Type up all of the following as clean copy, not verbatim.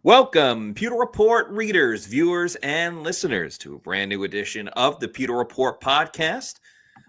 Welcome, Pewter Report readers, viewers, and listeners, to a brand new edition of the Pewter Report podcast,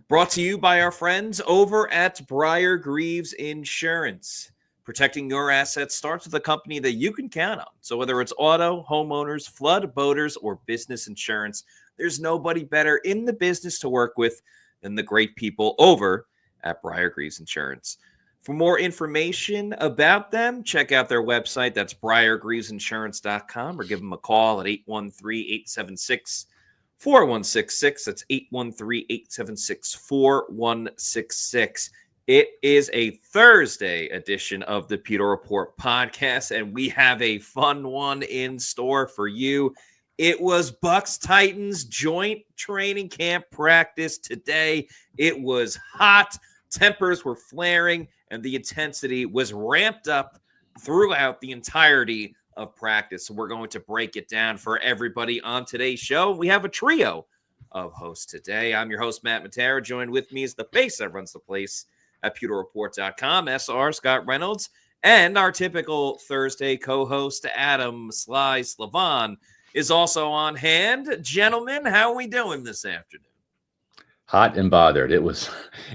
brought to you by our friends over at Briar Greaves Insurance. Protecting your assets starts with a company that you can count on. So whether it's auto, homeowners, flood, boaters, or business insurance, there's nobody better in the business to work with than the great people over at Briar Greaves Insurance. For more information about them, check out their website. That's briargreavesinsurance.com, or give them a call at 813-876-4166. That's 813-876-4166. It is a Thursday edition of the Pewter Report podcast, and we have a fun one in store for you. It was Bucs-Titans joint training camp practice today. It was hot. Tempers were flaring, and the intensity was ramped up throughout the entirety of practice. So we're going to break it down for everybody on today's show. We have a trio of hosts today. I'm your host, Matt Matera. Joined with me is the face that runs the place at pewterreport.com, SR Scott Reynolds, and our typical Thursday co-host, Adam Sly Slavon, is also on hand. Gentlemen, how are we doing this afternoon? Hot and bothered. It was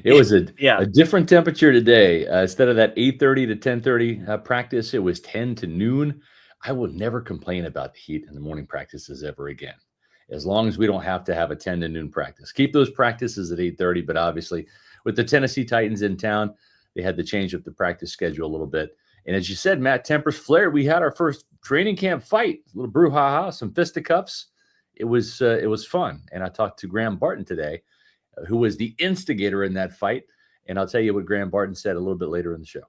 a different temperature today. Instead of that 8:30 to 10:30 practice, it was 10 to noon. I will never complain about the heat in the morning practices ever again, as long as we don't have to have a 10 to noon practice. Keep those practices at 8:30, but obviously with the Tennessee Titans in town, they had to change up the practice schedule a little bit. And as you said, Matt, tempers flared. We had our first training camp fight, a little brouhaha, some fisticuffs. It was fun. And I talked to Graham Barton today, who was the instigator in that fight. And I'll tell you what Graham Barton said a little bit later in the show.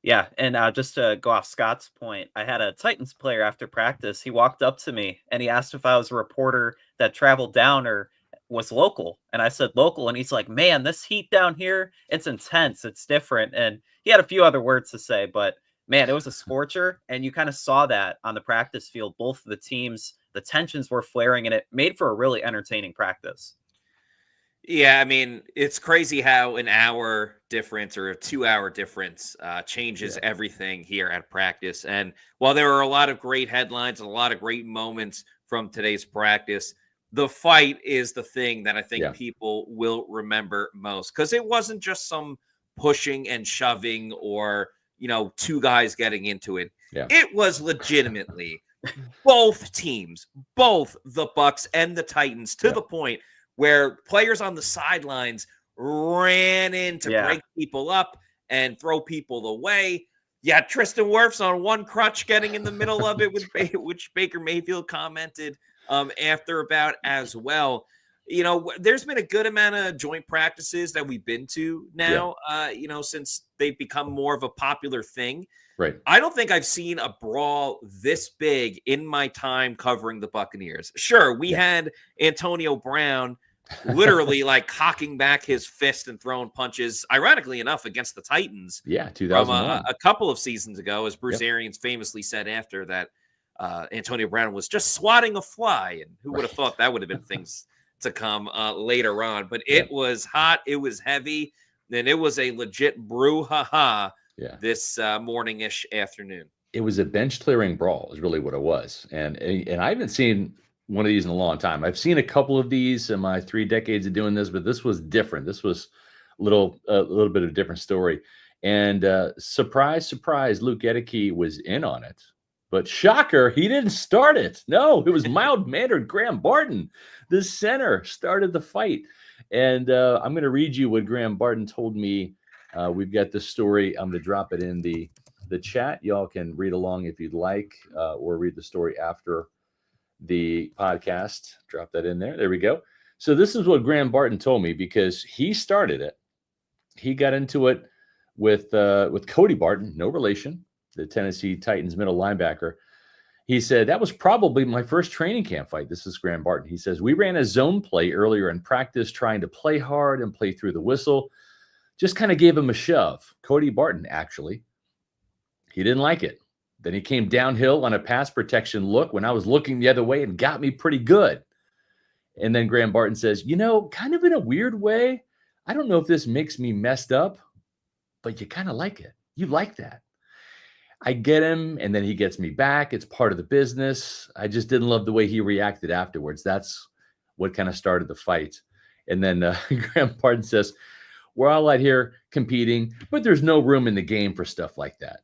Yeah, and just to go off Scott's point, I had a Titans player after practice. He walked up to me and he asked if I was a reporter that traveled down or was local. And I said local, and he's like, man, this heat down here, it's intense. It's different. And he had a few other words to say, but man, it was a scorcher. And you kind of saw that on the practice field. Both of the teams, the tensions were flaring, and it made for a really entertaining practice. Yeah, I mean, it's crazy how an hour difference or a 2-hour difference changes everything here at practice. And while there were a lot of great headlines and a lot of great moments from today's practice, the fight is the thing that I think people will remember most, because it wasn't just some pushing and shoving or, two guys getting into it. Yeah. It was legitimately both teams, both the Bucs and the Titans, to the point where players on the sidelines ran in to break people up and throw people away. Yeah, Tristan Wirfs on one crutch getting in the middle of it, which Baker Mayfield commented after about as well. There's been a good amount of joint practices that we've been to now, since they've become more of a popular thing. Right. I don't think I've seen a brawl this big in my time covering the Buccaneers. Sure, we had Antonio Brown literally like cocking back his fist and throwing punches, ironically enough, against the Titans. Yeah, 2001. From a couple of seasons ago, as Bruce Arians famously said after that, Antonio Brown was just swatting a fly. And who would have thought that would have been things to come later on. But it was hot. It was heavy. And it was a legit brouhaha this morning-ish afternoon. It was a bench clearing brawl is really what it was. And I haven't seen one of these in a long time. I've seen a couple of these in my 3 decades of doing this, but this was different. This was a little bit of a different story. And surprise, surprise, Luke Edeke was in on it. But shocker, he didn't start it. No, it was mild-mannered Graham Barton. The center started the fight. And I'm going to read you what Graham Barton told me. We've got this story. I'm going to drop it in the chat. Y'all can read along if you'd like, or read the story after the podcast. Drop that in there. There we go. So this is what Graham Barton told me, because he started it. He got into it with Cody Barton, no relation, the Tennessee Titans middle linebacker. He said, that was probably my first training camp fight. This is Graham Barton. He says, we ran a zone play earlier in practice, trying to play hard and play through the whistle. Just kind of gave him a shove. Cody Barton, actually. He didn't like it. Then he came downhill on a pass protection look when I was looking the other way and got me pretty good. And then Graham Barton says, kind of in a weird way, I don't know if this makes me messed up, but you kind of like it. You like that. I get him, and then he gets me back. It's part of the business. I just didn't love the way he reacted afterwards. That's what kind of started the fight. And then Graham Pardon says, we're all out here competing, but there's no room in the game for stuff like that.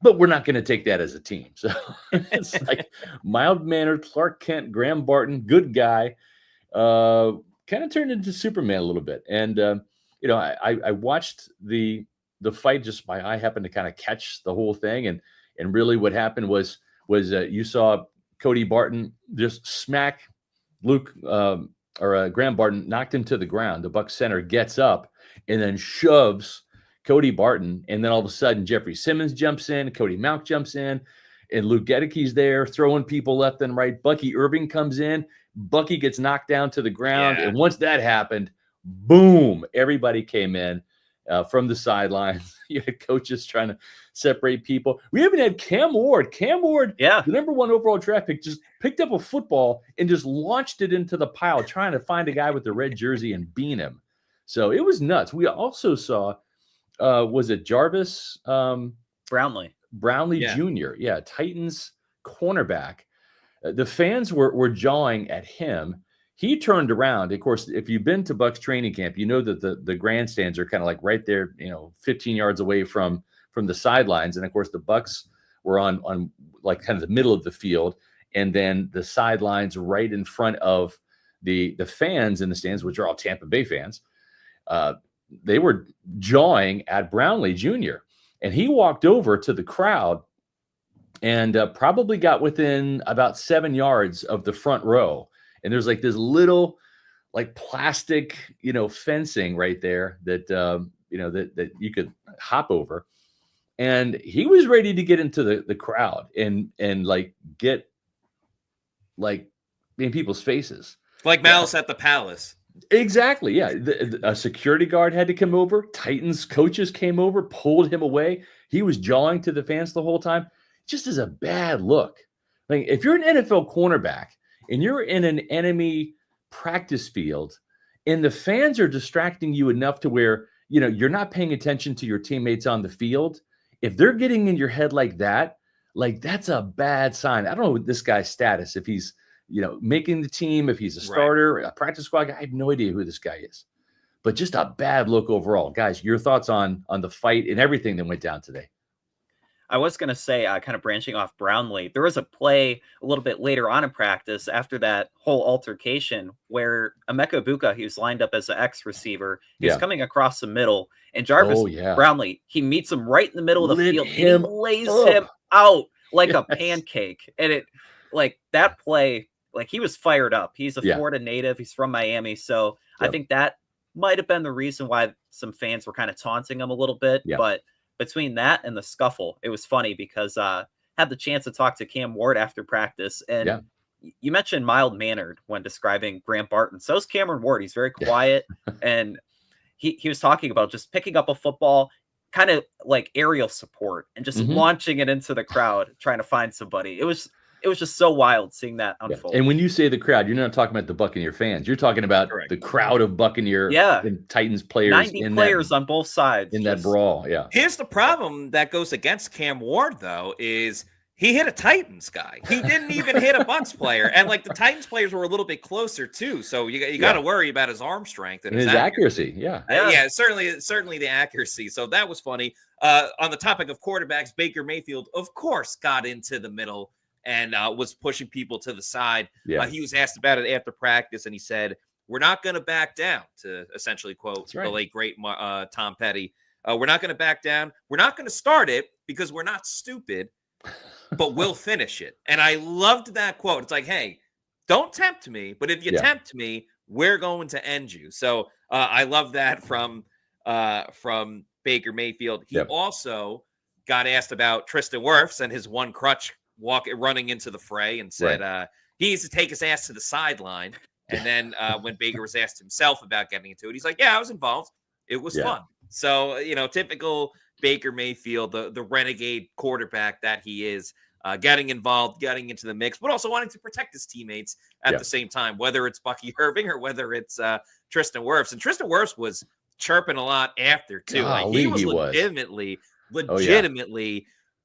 But we're not going to take that as a team. So it's like mild-mannered Clark Kent, Graham Barton, good guy, kind of turned into Superman a little bit. And, I watched the fight just by I happened to kind of catch the whole thing. And really what happened was you saw Cody Barton just smack Graham Barton, knocked him to the ground. The Bucs center gets up and then shoves Cody Barton, and then all of a sudden Jeffrey Simmons jumps in, Cody Mauch jumps in, and Luke Gedicke's there throwing people left and right. Bucky Irving comes in, Bucky gets knocked down to the ground, and once that happened, boom, everybody came in from the sidelines. You had coaches trying to separate people. We even had Cam Ward. Cam Ward, the number 1 overall draft pick, just picked up a football and just launched it into the pile, trying to find a guy with the red jersey and beat him. So it was nuts. We also saw, was it Jarvis? Brownlee Jr. Yeah, Titans cornerback. The fans were jawing at him. He turned around. Of course, if you've been to Bucs training camp, you know that the grandstands are kind of like right there, 15 yards away from the sidelines. And of course, the Bucs were on like kind of the middle of the field, and then the sidelines right in front of the fans in the stands, which are all Tampa Bay fans. They were jawing at Brownlee Jr. And he walked over to the crowd and probably got within about 7 yards of the front row. And there's like this little like plastic, fencing right there that, that you could hop over. And he was ready to get into the crowd and like get like in people's faces. Like Malice at the Palace. Exactly. Yeah. A security guard had to come over. Titans coaches came over, pulled him away. He was jawing to the fans the whole time. Just as a bad look. Like if you're an NFL cornerback and you're in an enemy practice field and the fans are distracting you enough to where, you're not paying attention to your teammates on the field. If they're getting in your head like that's a bad sign. I don't know what this guy's status, if he's, making the team, if he's a starter, a practice squad guy. I have no idea who this guy is, but just a bad look overall. Guys, your thoughts on the fight and everything that went down today? I was going to say, kind of branching off Brownlee, there was a play a little bit later on in practice after that whole altercation where Emeka Egbuka, he was lined up as an X receiver. He was coming across the middle, and Jarvis Brownlee, he meets him right in the middle of the field. He lays him out like a pancake. And it, like that play, like he was fired up. He's a Florida native. He's from Miami. So I think that might have been the reason why some fans were kind of taunting him a little bit. But between that and the scuffle, it was funny because had the chance to talk to Cam Ward after practice. And you mentioned mild-mannered when describing Graham Barton. So is Cameron Ward. He's very quiet. And he was talking about just picking up a football, kind of like aerial support, and just launching it into the crowd, trying to find somebody. It was just so wild seeing that unfold. And when you say the crowd, you're not talking about the Buccaneer fans. You're talking about the crowd of Buccaneer and Titans players. 90 players on both sides. In that brawl, Here's the problem that goes against Cam Ward, though, is he hit a Titans guy. He didn't even hit a Bucs player. And, like, the Titans players were a little bit closer, too. So you got to worry about his arm strength. And his accuracy. Certainly the accuracy. So that was funny. On the topic of quarterbacks, Baker Mayfield, of course, got into the middle and was pushing people to the side. He was asked about it after practice, and he said, "We're not going to back down," to essentially quote the late, great Tom Petty. We're not going to back down. We're not going to start it because we're not stupid, but we'll finish it. And I loved that quote. It's like, hey, don't tempt me, but if you tempt me, we're going to end you. So I love that from Baker Mayfield. He also got asked about Tristan Wirfs and his one crutch running into the fray, and said he needs to take his ass to the sideline. And then when Baker was asked himself about getting into it, he's like, yeah, I was involved. It was fun. So, typical Baker Mayfield, the renegade quarterback that he is, getting involved, getting into the mix, but also wanting to protect his teammates at the same time, whether it's Bucky Irving or whether it's Tristan Wirfs. And Tristan Wirfs was chirping a lot after, too. He was legitimately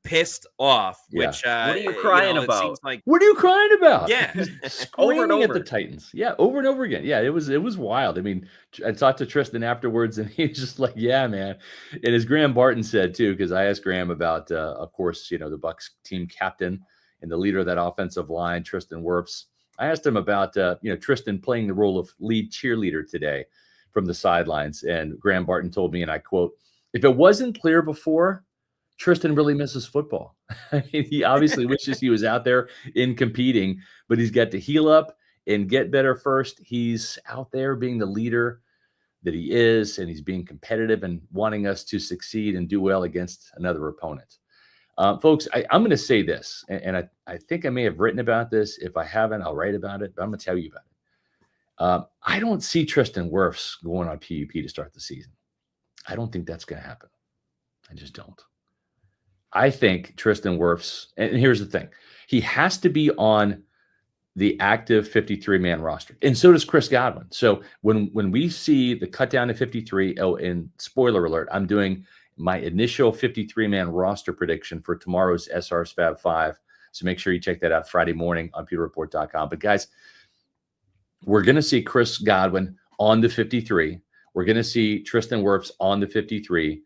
pissed off, Yeah. which What are you you crying know, it about? seems like What are you crying about? yeah. He's Over and screaming at the over. Titans. Yeah, over and over again. Yeah, it was wild. I mean, I talked to Tristan afterwards, and he was just like, "Yeah, man." And as Graham Barton said too, because I asked Graham about, of course, the Bucs team captain and the leader of that offensive line, Tristan Wirfs. I asked him about, Tristan playing the role of lead cheerleader today from the sidelines, and Graham Barton told me, and I quote, "If it wasn't clear before, Tristan really misses football." I mean, he obviously wishes he was out there in competing, but he's got to heal up and get better first. He's out there being the leader that he is, and he's being competitive and wanting us to succeed and do well against another opponent. Folks, I'm going to say this, and I think I may have written about this. If I haven't, I'll write about it, but I'm going to tell you about it. I don't see Tristan Wirfs going on PUP to start the season. I don't think that's going to happen. I just don't. I think Tristan Wirfs, and here's the thing, he has to be on the active 53-man roster, and so does Chris Godwin. So when we see the cut down to 53, and spoiler alert, I'm doing my initial 53-man roster prediction for tomorrow's SR's Fab 5. So make sure you check that out Friday morning on pewterreport.com. But guys, we're going to see Chris Godwin on the 53. We're going to see Tristan Wirfs on the 53.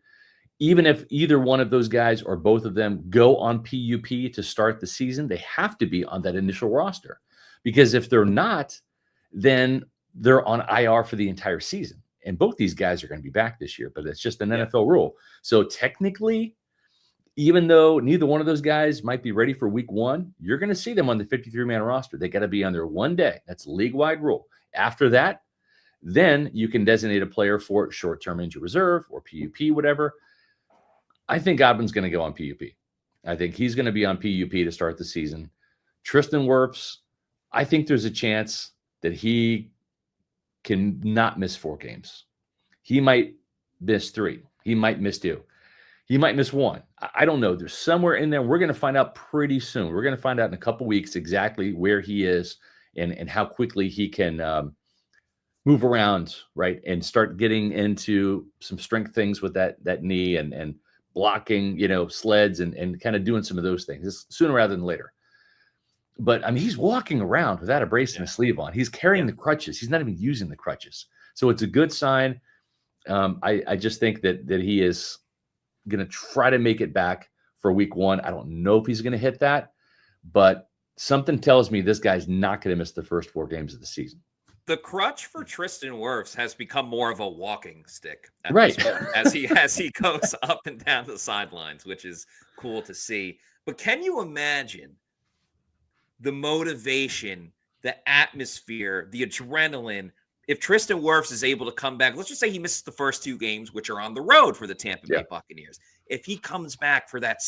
Even if either one of those guys or both of them go on PUP to start the season, they have to be on that initial roster. Because if they're not, then they're on IR for the entire season. And both these guys are going to be back this year, but it's just an NFL rule. So technically, even though neither one of those guys might be ready for week 1, you're going to see them on the 53-man roster. They got to be on there one day. That's a league-wide rule. After that, then you can designate a player for short-term injury reserve or PUP, whatever. I think Godwin's going to go on PUP. I think he's going to be on PUP to start the season. Tristan Wirfs, I think there's a chance that he can not miss 4 games. He might miss 3. He might miss 2. He might miss 1. I don't know. There's somewhere in there. We're going to find out pretty soon. We're going to find out in a couple weeks exactly where he is and how quickly he can move around, right, and start getting into some strength things with that knee and blocking, sleds and kind of doing some of those things. It's sooner rather than later. But I mean, he's walking around without a brace and a sleeve on. He's carrying the crutches. He's not even using the crutches. So it's a good sign. I just think that he is going to try to make it back for week 1. I don't know if he's going to hit that, but something tells me this guy's not going to miss the first 4 games of the season. The crutch for Tristan Wirfs has become more of a walking stick right as he goes up and down the sidelines, which is cool to see. But can you imagine the motivation, the atmosphere, the adrenaline if Tristan Wirfs is able to come back? Let's just say he misses the first 2 games, which are on the road for the Tampa Bay Buccaneers. If he comes back for that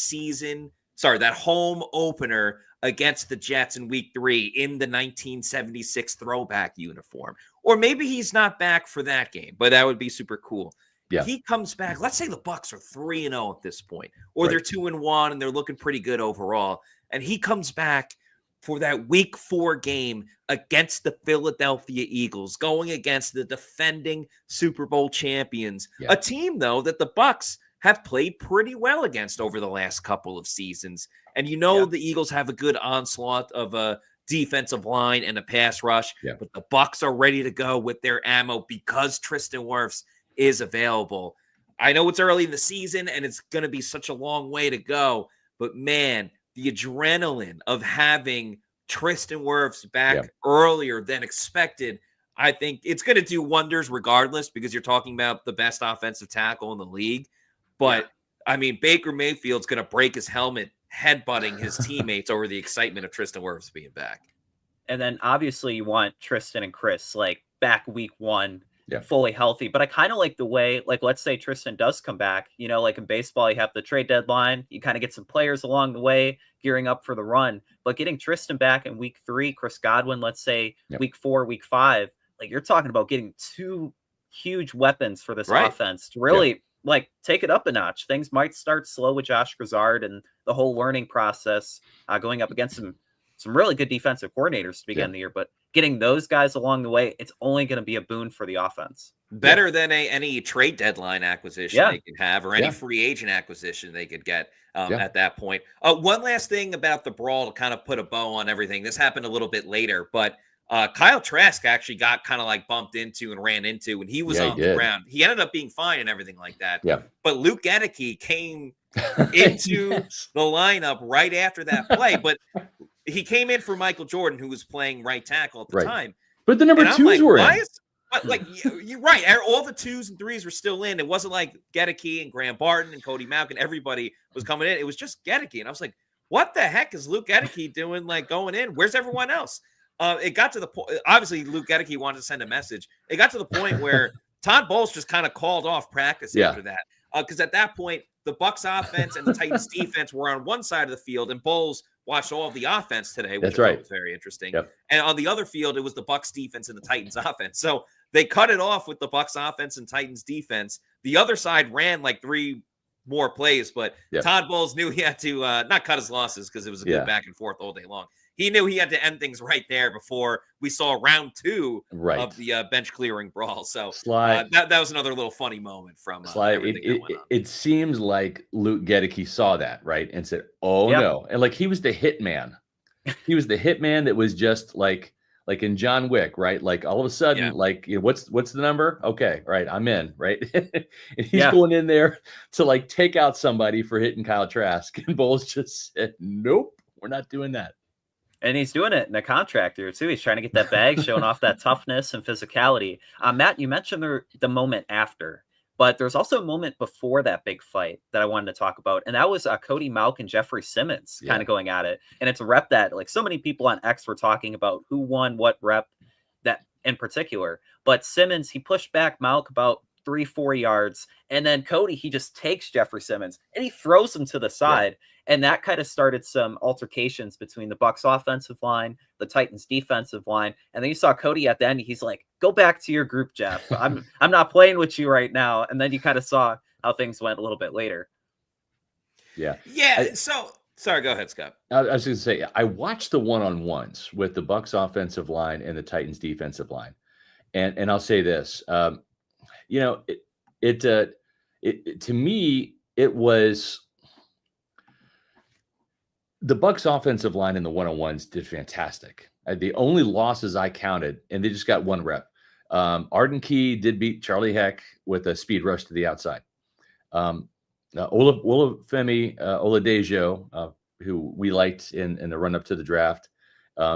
home opener against the Jets in week 3 in the 1976 throwback uniform. Or maybe he's not back for that game, but that would be super cool. Yeah. If he comes back, let's say the Bucs are 3-0 at this point, or they're 2-1 and they're looking pretty good overall, and he comes back for that week 4 game against the Philadelphia Eagles, going against the defending Super Bowl champions, a team, though, that the Bucs have played pretty well against over the last couple of seasons. And the Eagles have a good onslaught of a defensive line and a pass rush, but the Bucs are ready to go with their ammo because Tristan Wirfs is available. I know it's early in the season and it's going to be such a long way to go, but man, the adrenaline of having Tristan Wirfs back earlier than expected, I think it's going to do wonders regardless, because you're talking about the best offensive tackle in the league. But, I mean, Baker Mayfield's going to break his helmet headbutting his teammates over the excitement of Tristan Wirfs being back. And then, obviously, you want Tristan and Chris, back week 1, fully healthy. But I kind of like the way, let's say Tristan does come back. In baseball, you have the trade deadline. You kind of get some players along the way, gearing up for the run. But getting Tristan back in week 3, Chris Godwin, let's say week 4, week 5, you're talking about getting 2 huge weapons for this offense to really take it up a notch. Things might start slow with Josh Grizzard and the whole learning process, going up against some really good defensive coordinators to begin the year, but getting those guys along the way, it's only going to be a boon for the offense. Better than any trade deadline acquisition they could have, or any free agent acquisition they could get at that point. One last thing about the brawl to kind of put a bow on everything. This happened a little bit later, but Kyle Trask actually got kind of like bumped into and ran into when he was on the ground. He ended up being fine and everything like that. Yeah. But Luke Gedeke came into the lineup right after that play, but he came in for Michael Jordan, who was playing right tackle at the time. But the number twos were in. But like you're right, all the 2s and 3s were still in. It wasn't like Gedeke and Graham Barton and Cody Malkin. Everybody was coming in. It was just Gedeke, and I was like, "What the heck is Luke Gedeke doing? Like going in? Where's everyone else?" It got to the point. Obviously, Luke Gedeke wanted to send a message. It got to the point where Todd Bowles just kind of called off practice after that, because at that point, the Bucs offense and the Titans defense were on one side of the field, and Bowles watched all of the offense today, which was very interesting. And on the other field, it was the Bucs defense and the Titans offense. So they cut it off with the Bucs offense and Titans defense. The other side ran like 3 more plays, but Todd Bowles knew he had to not cut his losses, because it was a good back and forth all day long. He knew he had to end things right there before we saw round 2 of the bench clearing brawl. So that was another little funny moment from it seems like Luke Gedeke saw that, right, and said, "Oh no!" And like he was the hitman. He was the hitman that was just like in John Wick, right? Like all of a sudden, like, you know, what's the number? Okay, right, I'm in, right? And he's going in there to like take out somebody for hitting Kyle Trask, and Bowles just said, "Nope, we're not doing that." And he's doing it in a contractor too. He's trying to get that bag, showing off that toughness and physicality. Matt, you mentioned the moment after, but there's also a moment before that big fight that I wanted to talk about. And that was Cody Malkin and Jeffrey Simmons kind of going at it. And it's a rep that like so many people on X were talking about who won what rep that in particular. But Simmons, he pushed back Malk about 3-4 yards. And then Cody, he just takes Jeffrey Simmons and he throws him to the side. And that kind of started some altercations between the Bucs offensive line, the Titans defensive line. And then you saw Cody at the end. He's like, "Go back to your group, Jeff. I'm not playing with you right now." And then you kind of saw how things went a little bit later. Yeah. So sorry, go ahead, Scott. I was going to say, I watched the one-on-ones with the Bucs offensive line and the Titans defensive line. And I'll say this, you know, it to me, it was the Bucs offensive line in the one-on-ones did fantastic. The only losses I counted, and they just got 1 rep. Arden Key did beat Charlie Heck with a speed rush to the outside. Olufemi Oladejo, who we liked in the run-up to the draft,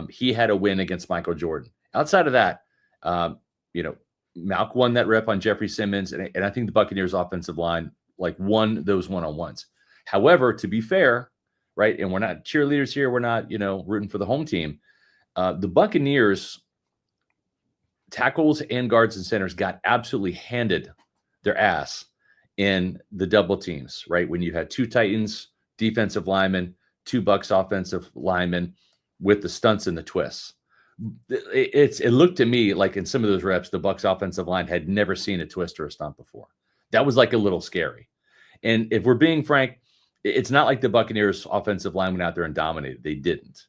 he had a win against Michael Jordan. Outside of that, you know, Malk won that rep on Jeffrey Simmons, and I think the Buccaneers offensive line like won those one-on-ones. However, to be fair, right, and we're not cheerleaders here, we're not, you know, rooting for the home team. The Buccaneers tackles and guards and centers got absolutely handed their ass in the double teams, right? When you had 2 Titans defensive linemen, 2 Bucs offensive linemen with the stunts and the twists. It looked to me like in some of those reps, the Bucs offensive line had never seen a twist or a stunt before. That was like a little scary. And if we're being frank, it's not like the Buccaneers offensive line went out there and dominated. They didn't.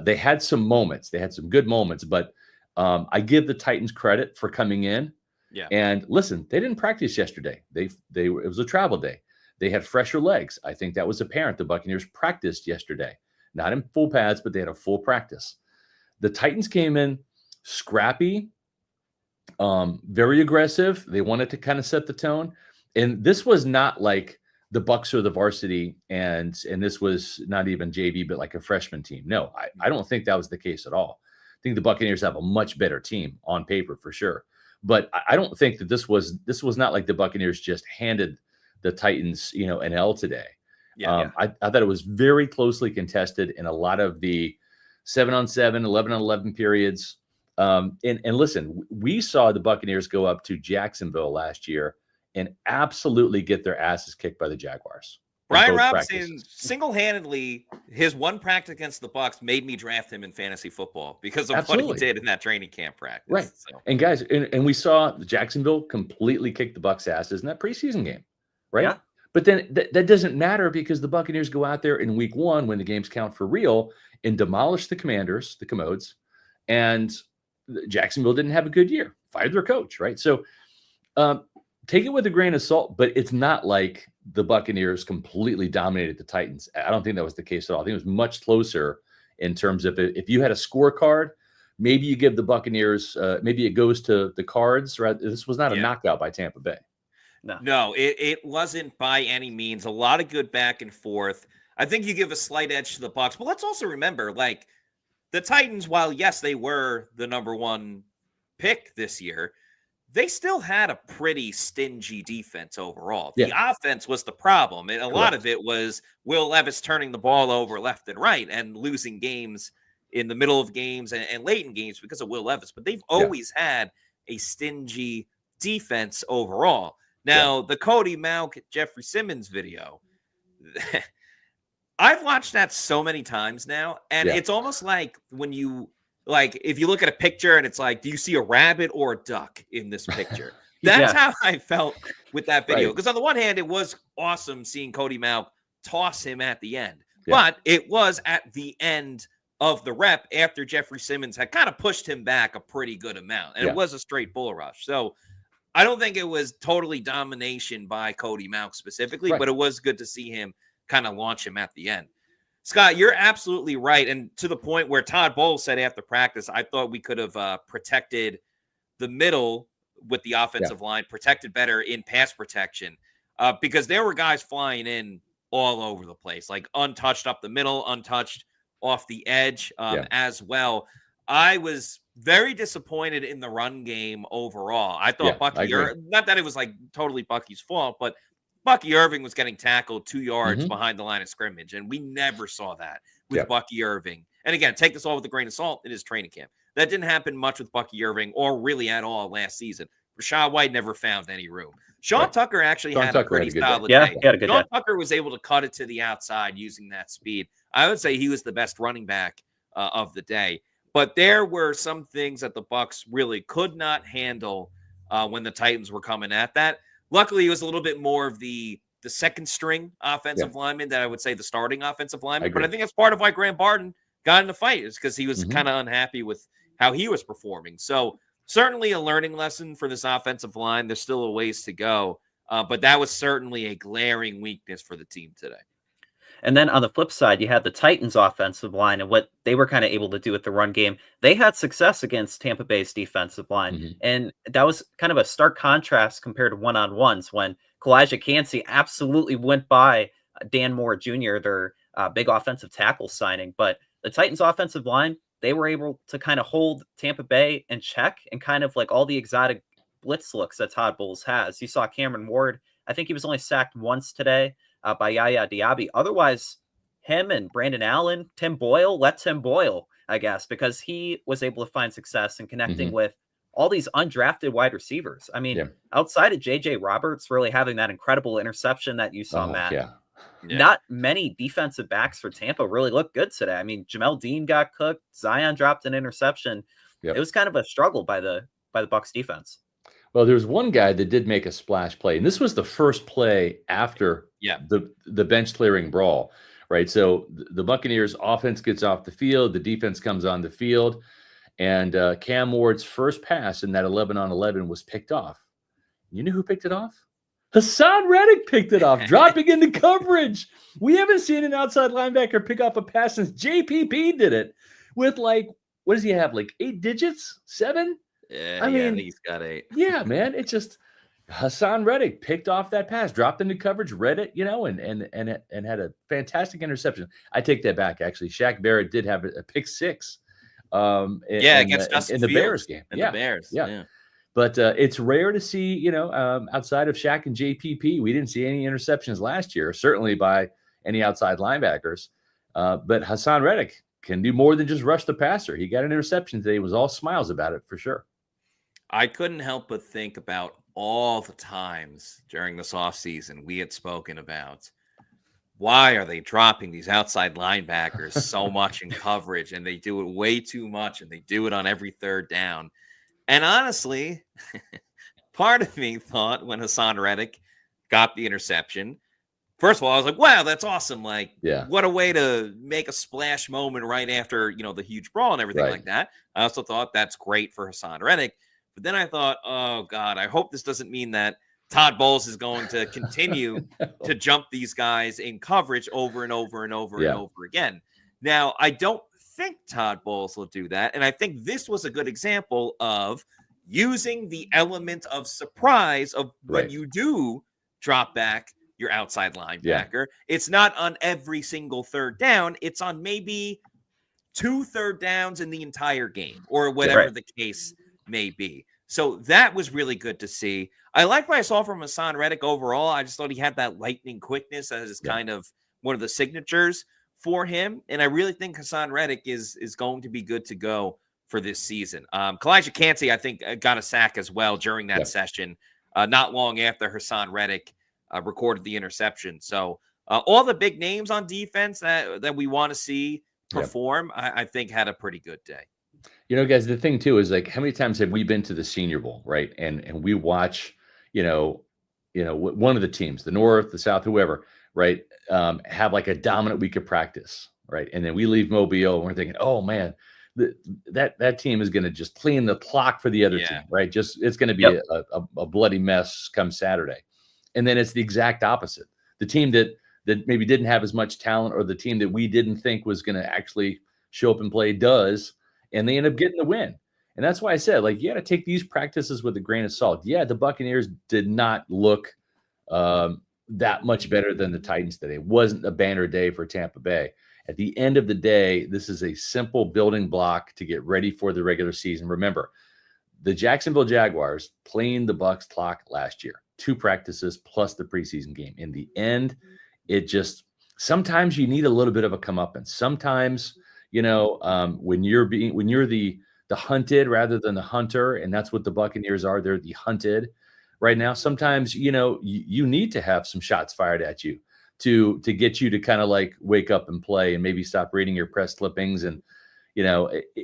They had some moments. They had some good moments, but I give the Titans credit for coming in. Yeah. And listen, they didn't practice yesterday. It was a travel day. They had fresher legs. I think that was apparent. The Buccaneers practiced yesterday, not in full pads, but they had a full practice. The Titans came in scrappy, very aggressive. They wanted to kind of set the tone. And this was not like the Bucs are the varsity and this was not even JV, but like a freshman team. No, I don't think that was the case at all. I think the Buccaneers have a much better team on paper for sure. But I don't think that this was not like the Buccaneers just handed the Titans, you know, an L today. I thought it was very closely contested in a lot of the 7-on-7, 11-on-11 periods. And listen, we saw the Buccaneers go up to Jacksonville last year and absolutely get their asses kicked by the Jaguars. Brian Robinson single-handedly, his one practice against the Bucs made me draft him in fantasy football because of what he did in that training camp practice. Right. So. And guys, and we saw Jacksonville completely kick the Bucs' asses in that preseason game, right? Yeah. But then that doesn't matter because the Buccaneers go out there in week 1 when the games count for real and demolish the Commanders, the Commodes, and Jacksonville didn't have a good year. Fired their coach, right? So Take it with a grain of salt, but it's not like the Buccaneers completely dominated the Titans. I don't think that was the case at all. I think it was much closer in terms of if you had a scorecard, maybe you give the Buccaneers, maybe it goes to the Cards. Right? This was not a knockout by Tampa Bay. No, it wasn't by any means. A lot of good back and forth. I think you give a slight edge to the Bucs, but let's also remember, like, the Titans, while yes, they were the number one pick this year, they still had a pretty stingy defense overall. The offense was the problem. And a lot of it was Will Levis turning the ball over left and right and losing games in the middle of games and late in games because of Will Levis. But they've always had a stingy defense overall. Now, the Cody Mauch, Jeffrey Simmons video, I've watched that so many times now, and it's almost like when you, like, if you look at a picture and it's like, do you see a rabbit or a duck in this picture? That's how I felt with that video. Because on the one hand, it was awesome seeing Cody Mauch toss him at the end, but it was at the end of the rep after Jeffrey Simmons had kind of pushed him back a pretty good amount, and it was a straight bull rush. So I don't think it was totally domination by Cody Mauch specifically, but it was good to see him kind of launch him at the end. Scott, you're absolutely right. And to the point where Todd Bowles said after practice, I thought we could have protected the middle with the offensive line, protected better in pass protection, because there were guys flying in all over the place, like untouched up the middle, untouched off the edge as well. I was very disappointed in the run game overall. I thought Bucky, not that it was like totally Bucky's fault, but Bucky Irving was getting tackled 2 yards behind the line of scrimmage, and we never saw that with Bucky Irving. And again, take this all with a grain of salt. It is training camp. That didn't happen much with Bucky Irving or really at all last season. Rashad White never found any room. Sean Tucker actually had a pretty solid day. Sean Tucker was able to cut it to the outside using that speed. I would say he was the best running back of the day. But there were some things that the Bucs really could not handle when the Titans were coming at that. Luckily, it was a little bit more of the second string offensive lineman than I would say the starting offensive lineman. But I think that's part of why Graham Barton got in the fight, is because he was kind of unhappy with how he was performing. So certainly a learning lesson for this offensive line. There's still a ways to go. But that was certainly a glaring weakness for the team today. And then on the flip side, you had the Titans offensive line and what they were kind of able to do with the run game. They had success against Tampa Bay's defensive line. And that was kind of a stark contrast compared to one-on-ones when Kalijah Kancey absolutely went by Dan Moore Jr., their big offensive tackle signing. But the Titans offensive line, they were able to kind of hold Tampa Bay in check and kind of like all the exotic blitz looks that Todd Bowles has. You saw Cameron Ward. I think he was only sacked once today by Yaya Diaby. Otherwise, him and Brandon Allen, Tim Boyle, let Tim Boyle, I guess, because he was able to find success in connecting with all these undrafted wide receivers. I mean, outside of J.J. Roberts really having that incredible interception that you saw, Matt, not many defensive backs for Tampa really looked good today. I mean, Jamel Dean got cooked. Zion dropped an interception. It was kind of a struggle by the Bucs defense. Well, there's one guy that did make a splash play, and this was the first play after the bench clearing brawl, right? So the Buccaneers offense gets off the field, the defense comes on the field, and Cam Ward's first pass in that 11-on-11 was picked off. You know who picked it off? Hassan Reddick picked it off, dropping into coverage. We haven't seen an outside linebacker pick off a pass since JPP did it with, like, what does he have, like 8 digits? 7? Yeah, I mean, he's got 8. Yeah, man. It's just Hassan Reddick picked off that pass, dropped into coverage, read it, and had a fantastic interception. I take that back, actually. Shaq Barrett did have a pick 6. Against Justin in the Fields Bears game. The Bears. Yeah. But it's rare to see, outside of Shaq and JPP, we didn't see any interceptions last year, certainly by any outside linebackers. But Hassan Reddick can do more than just rush the passer. He got an interception today. He was all smiles about it for sure. I couldn't help but think about all the times during this offseason we had spoken about why are they dropping these outside linebackers so much in coverage, and they do it way too much, and they do it on every third down. And honestly, part of me thought when Hassan Reddick got the interception, first of all, I was like, wow, that's awesome. Like, what a way to make a splash moment right after, the huge brawl and everything like that. I also thought that's great for Hassan Reddick. But then I thought, oh God, I hope this doesn't mean that Todd Bowles is going to continue to jump these guys in coverage over and over and over and over again. Now, I don't think Todd Bowles will do that. And I think this was a good example of using the element of surprise of when you do drop back your outside linebacker. It's not on every single third down. It's on maybe 2 third downs in the entire game or whatever the case may be. So that was really good to see. I liked what I saw from Hassan Reddick overall. I just thought he had that lightning quickness as is kind of one of the signatures for him. And I really think Hassan Reddick is going to be good to go for this season. Kalijah Cansey, I think, got a sack as well during that session, not long after Hassan Reddick recorded the interception. So all the big names on defense that we want to see perform, I think had a pretty good day. You know, guys, the thing too is like, how many times have we been to the Senior Bowl, right? And we watch, one of the teams, the North, the South, whoever, right, have like a dominant week of practice, right? And then we leave Mobile and we're thinking, oh man, that team is going to just clean the clock for the other team, right? Just it's going to be a bloody mess come Saturday. And then it's the exact opposite. The team that maybe didn't have as much talent, or the team that we didn't think was going to actually show up and play does, and they end up getting the win. And that's why I said, like, you got to take these practices with a grain of salt. Yeah, the Buccaneers did not look that much better than the Titans today. It wasn't a banner day for Tampa Bay. At the end of the day, this is a simple building block to get ready for the regular season. Remember, the Jacksonville Jaguars playing the Bucs clock last year, 2 practices plus the preseason game. In the end, it just sometimes you need a little bit of a comeuppance. Sometimes, when you're the hunted rather than the hunter, and that's what the Buccaneers are. They're the hunted right now. Sometimes, you need to have some shots fired at you to get you to kind of like wake up and play and maybe stop reading your press clippings. And,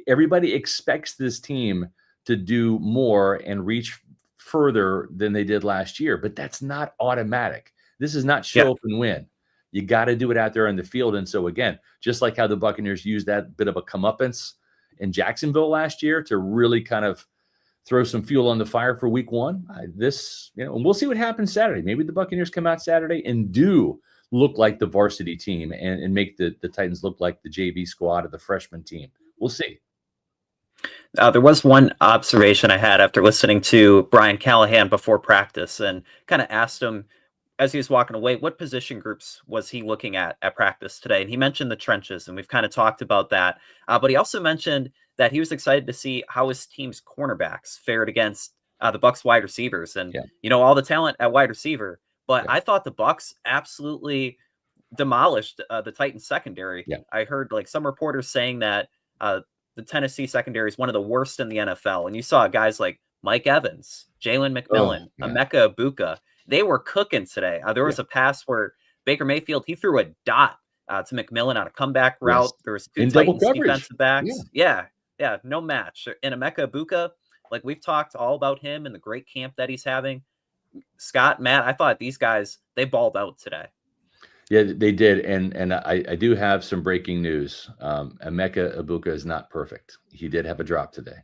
everybody expects this team to do more and reach further than they did last year, but that's not automatic. This is not show up and win. You got to do it out there on the field. And so again, just like how the Buccaneers used that bit of a comeuppance in Jacksonville last year to really kind of throw some fuel on the fire for week 1, and we'll see what happens Saturday. Maybe the Buccaneers come out Saturday and do look like the varsity team and make the Titans look like the JV squad or the freshman team. We'll see. There was one observation I had after listening to Brian Callahan before practice, and kind of asked him as he was walking away, what position groups was he looking at practice today? And he mentioned the trenches, and we've kind of talked about that. But he also mentioned that he was excited to see how his team's cornerbacks fared against the Bucs wide receivers, and all the talent at wide receiver. But I thought the Bucs absolutely demolished the Titans secondary. I heard like some reporters saying that the Tennessee secondary is one of the worst in the NFL. And you saw guys like Mike Evans, Jalen McMillan, Emeka Egbuka. They were cooking today. There was a pass where Baker Mayfield, he threw a dot to McMillan on a comeback route. There was 2 Titans defensive backs. Yeah, no match. And Emeka Egbuka, like we've talked all about him and the great camp that he's having. Scott, Matt, I thought these guys, they balled out today. Yeah, they did. And I do have some breaking news. Emeka Egbuka is not perfect. He did have a drop today.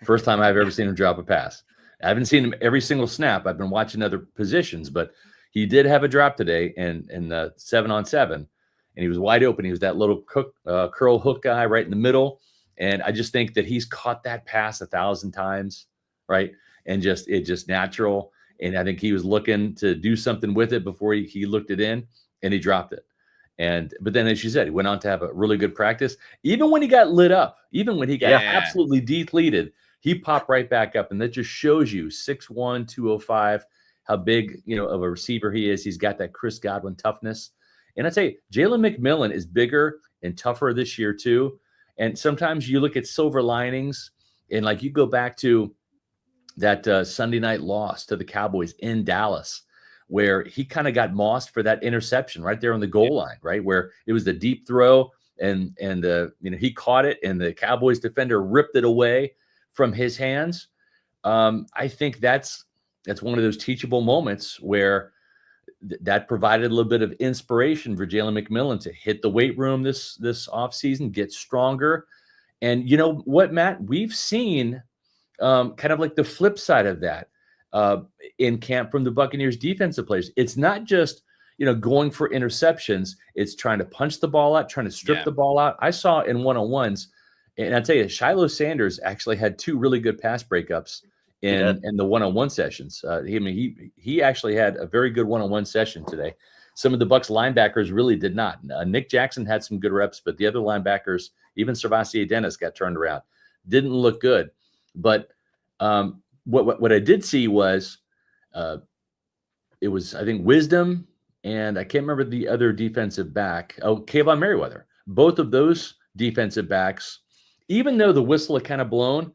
First time I've ever seen him drop a pass. I haven't seen him every single snap. I've been watching other positions, but he did have a drop today in the 7-on-7, and he was wide open. He was that little curl hook guy right in the middle. And I just think that he's caught that pass 1,000 times, right? And it's just natural. And I think he was looking to do something with it before he looked it in, and he dropped it. But then, as you said, he went on to have a really good practice. Even when he got lit up, even when he got absolutely depleted, he popped right back up. And that just shows you 6'1", 205, how big, of a receiver he is. He's got that Chris Godwin toughness. And I'd say Jalen McMillan is bigger and tougher this year too. And sometimes you look at silver linings, and like you go back to that Sunday night loss to the Cowboys in Dallas, where he kind of got mossed for that interception right there on the goal line, right? Where it was the deep throw and he caught it, and the Cowboys defender ripped it away from his hands. I think that's one of those teachable moments where that provided a little bit of inspiration for Jalen McMillan to hit the weight room this offseason, get stronger. And you know what, Matt? We've seen kind of like the flip side of that in camp from the Buccaneers defensive players. It's not just, going for interceptions. It's trying to punch the ball out, trying to strip the ball out. I saw in one-on-ones, and I'll tell you, Shiloh Sanders actually had 2 really good pass breakups in the one-on-one sessions. He actually had a very good one-on-one session today. Some of the Bucs linebackers really did not. Nick Jackson had some good reps, but the other linebackers, even Servassier Dennis, got turned around. Didn't look good. But what I did see was it was, I think, Wisdom, and I can't remember the other defensive back. Oh, Kayvon Merriweather. Both of those defensive backs, even though the whistle had kind of blown,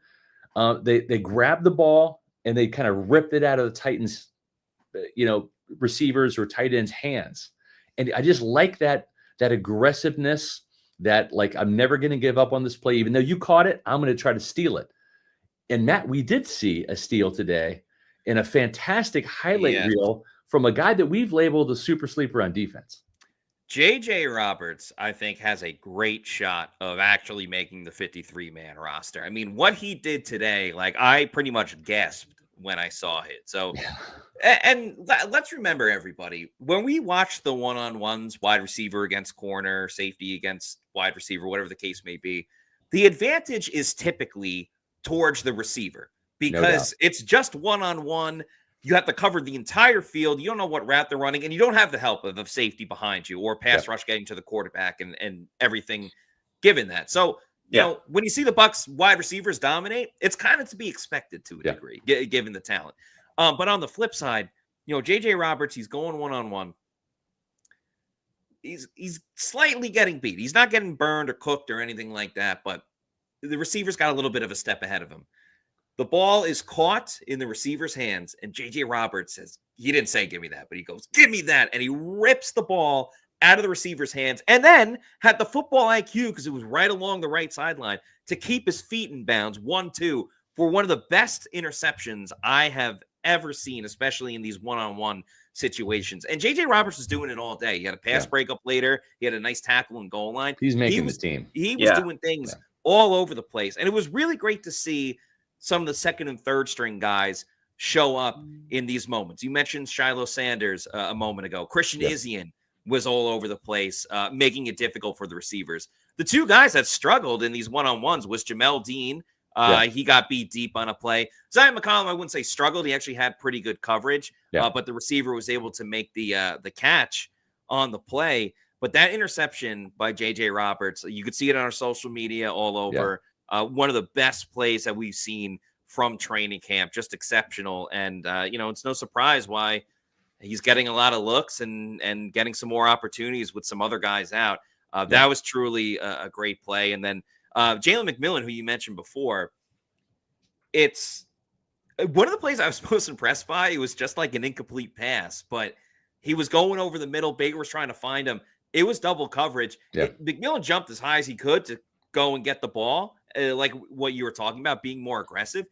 they grabbed the ball and they kind of ripped it out of the Titans, receivers or tight ends' hands. And I just like that aggressiveness, that like, I'm never going to give up on this play. Even though you caught it, I'm going to try to steal it. And Matt, we did see a steal today in a fantastic highlight reel from a guy that we've labeled a super sleeper on defense. J.J. Roberts, I think, has a great shot of actually making the 53-man roster. I mean, what he did today, like, I pretty much gasped when I saw it. So, and let's remember, everybody, when we watch the one-on-ones, wide receiver against corner, safety against wide receiver, whatever the case may be, the advantage is typically towards the receiver because it's just one-on-one. You have to cover the entire field. You don't know what route they're running, and you don't have the help of safety behind you or pass rush getting to the quarterback and everything given that. So, you know, when you see the Bucs wide receivers dominate, it's kind of to be expected to a degree, given the talent. But on the flip side, J.J. Roberts, he's going one-on-one. He's slightly getting beat. He's not getting burned or cooked or anything like that, but the receiver's got a little bit of a step ahead of him. The ball is caught in the receiver's hands, and J.J. Roberts says, he didn't say give me that, but he goes, give me that, and he rips the ball out of the receiver's hands, and then had the football IQ, because it was right along the right sideline, to keep his feet in bounds, 1-2, for one of the best interceptions I have ever seen, especially in these one-on-one situations. And J.J. Roberts was doing it all day. He had a pass breakup later. He had a nice tackle and goal line. He's making the team. He was doing things all over the place, and it was really great to see some of the second and third string guys show up in these moments. You mentioned Shiloh Sanders a moment ago. Christian Izien was all over the place, making it difficult for the receivers. The 2 guys that struggled in these one-on-ones was Jamel Dean. He got beat deep on a play. Zion McCollum, I wouldn't say struggled. He actually had pretty good coverage, but the receiver was able to make the catch on the play. But that interception by J.J. Roberts, you could see it on our social media all over. One of the best plays that we've seen from training camp, just exceptional. And, it's no surprise why he's getting a lot of looks and getting some more opportunities with some other guys out. That was truly a great play. And then Jalen McMillan, who you mentioned before, it's one of the plays I was most impressed by. It was just like an incomplete pass, but he was going over the middle. Baker was trying to find him. It was double coverage. McMillan jumped as high as he could to go and get the ball. Like what you were talking about, being more aggressive.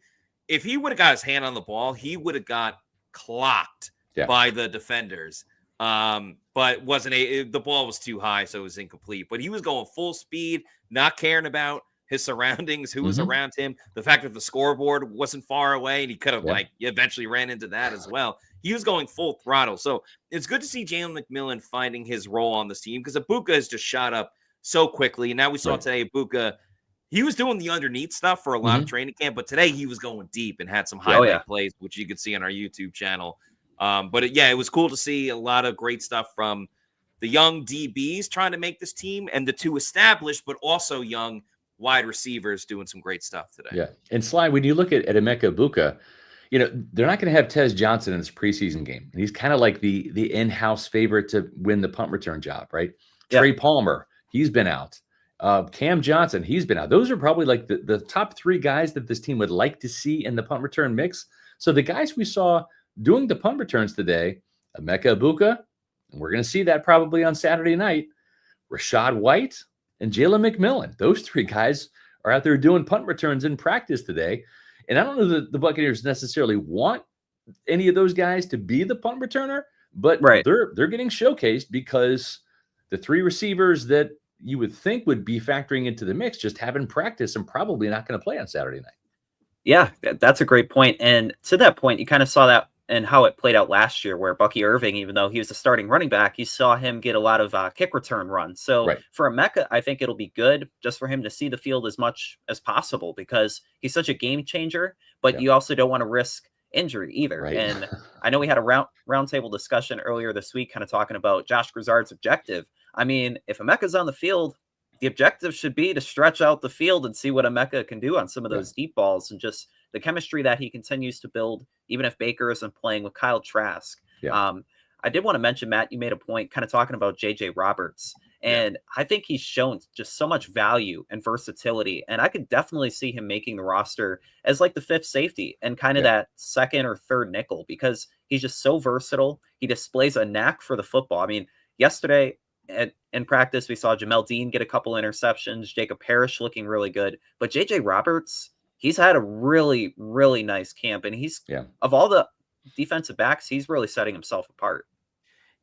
If he would have got his hand on the ball, he would have got clocked by the defenders. But the ball was too high, so it was incomplete. But he was going full speed, not caring about his surroundings, who was around him. The fact that the scoreboard wasn't far away, and he could have eventually ran into that as well. He was going full throttle. So it's good to see Jalen McMillan finding his role on this team, because Ibuka has just shot up so quickly. And now we saw today Ibuka, he was doing the underneath stuff for a lot of training camp, but today he was going deep and had some highlight plays, which you could see on our YouTube channel. But it was cool to see a lot of great stuff from the young DBs trying to make this team, and the 2 established, but also young wide receivers doing some great stuff today. Yeah. And Sly, when you look at Emeka Ibuka, they're not going to have Tez Johnson in this preseason game. And he's kind of like the in-house favorite to win the punt return job, right? Trey Palmer, he's been out. Cam Johnson, he's been out. Those are probably like the top 3 guys that this team would like to see in the punt return mix. So the guys we saw doing the punt returns today, Emeka Ibuka, and we're going to see that probably on Saturday night, Rashad White and Jalen McMillan. Those 3 guys are out there doing punt returns in practice today. And I don't know that the Buccaneers necessarily want any of those guys to be the punt returner, but they're getting showcased because the 3 receivers that you would think would be factoring into the mix just haven't practiced and probably not going to play on Saturday night. Yeah, that's a great point. And to that point, you kind of saw that and how it played out last year, where Bucky Irving, even though he was the starting running back, you saw him get a lot of kick return runs. So Right. for Emeka, I think it'll be good just for him to see the field as much as possible because he's such a game changer. But Yeah. you also don't want to risk injury either. Right. And I know we had a roundtable discussion earlier this week, kind of talking about Josh Grizzard's objective. I mean, if Emeka's on the field, the objective should be to stretch out the field and see what Emeka can do on some of those deep balls and just the chemistry that he continues to build, even if Baker isn't playing with Kyle Trask. Yeah. I did want to mention, Matt, you made a point kind of talking about JJ Roberts. And I think he's shown just so much value and versatility. And I could definitely see him making the roster as like the fifth safety and kind of that second or third nickel because he's just so versatile. He displays a knack for the football. I mean, yesterday in practice, we saw Jamel Dean get a couple interceptions, Jacob Parrish looking really good. But JJ Roberts, he's had a really, really nice camp. And he's, of all the defensive backs, he's really setting himself apart.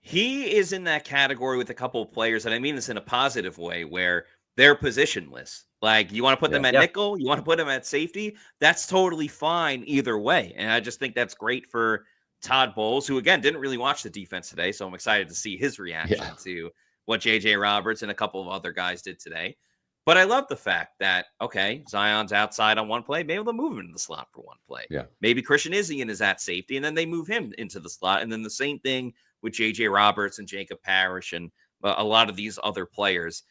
He is in that category with a couple of players, and I mean this in a positive way, where they're positionless. Like, you want to put them at nickel, you want to put them at safety, that's totally fine either way. And I just think that's great for Todd Bowles, who, again, didn't really watch the defense today, so I'm excited to see his reaction to what J.J. Roberts and a couple of other guys did today. But I love the fact that, okay, Zion's outside on one play, maybe they'll move him into the slot for one play. Maybe Christian Izien is at safety, and then they move him into the slot, and then the same thing with J.J. Roberts and Jacob Parrish and a lot of these other players.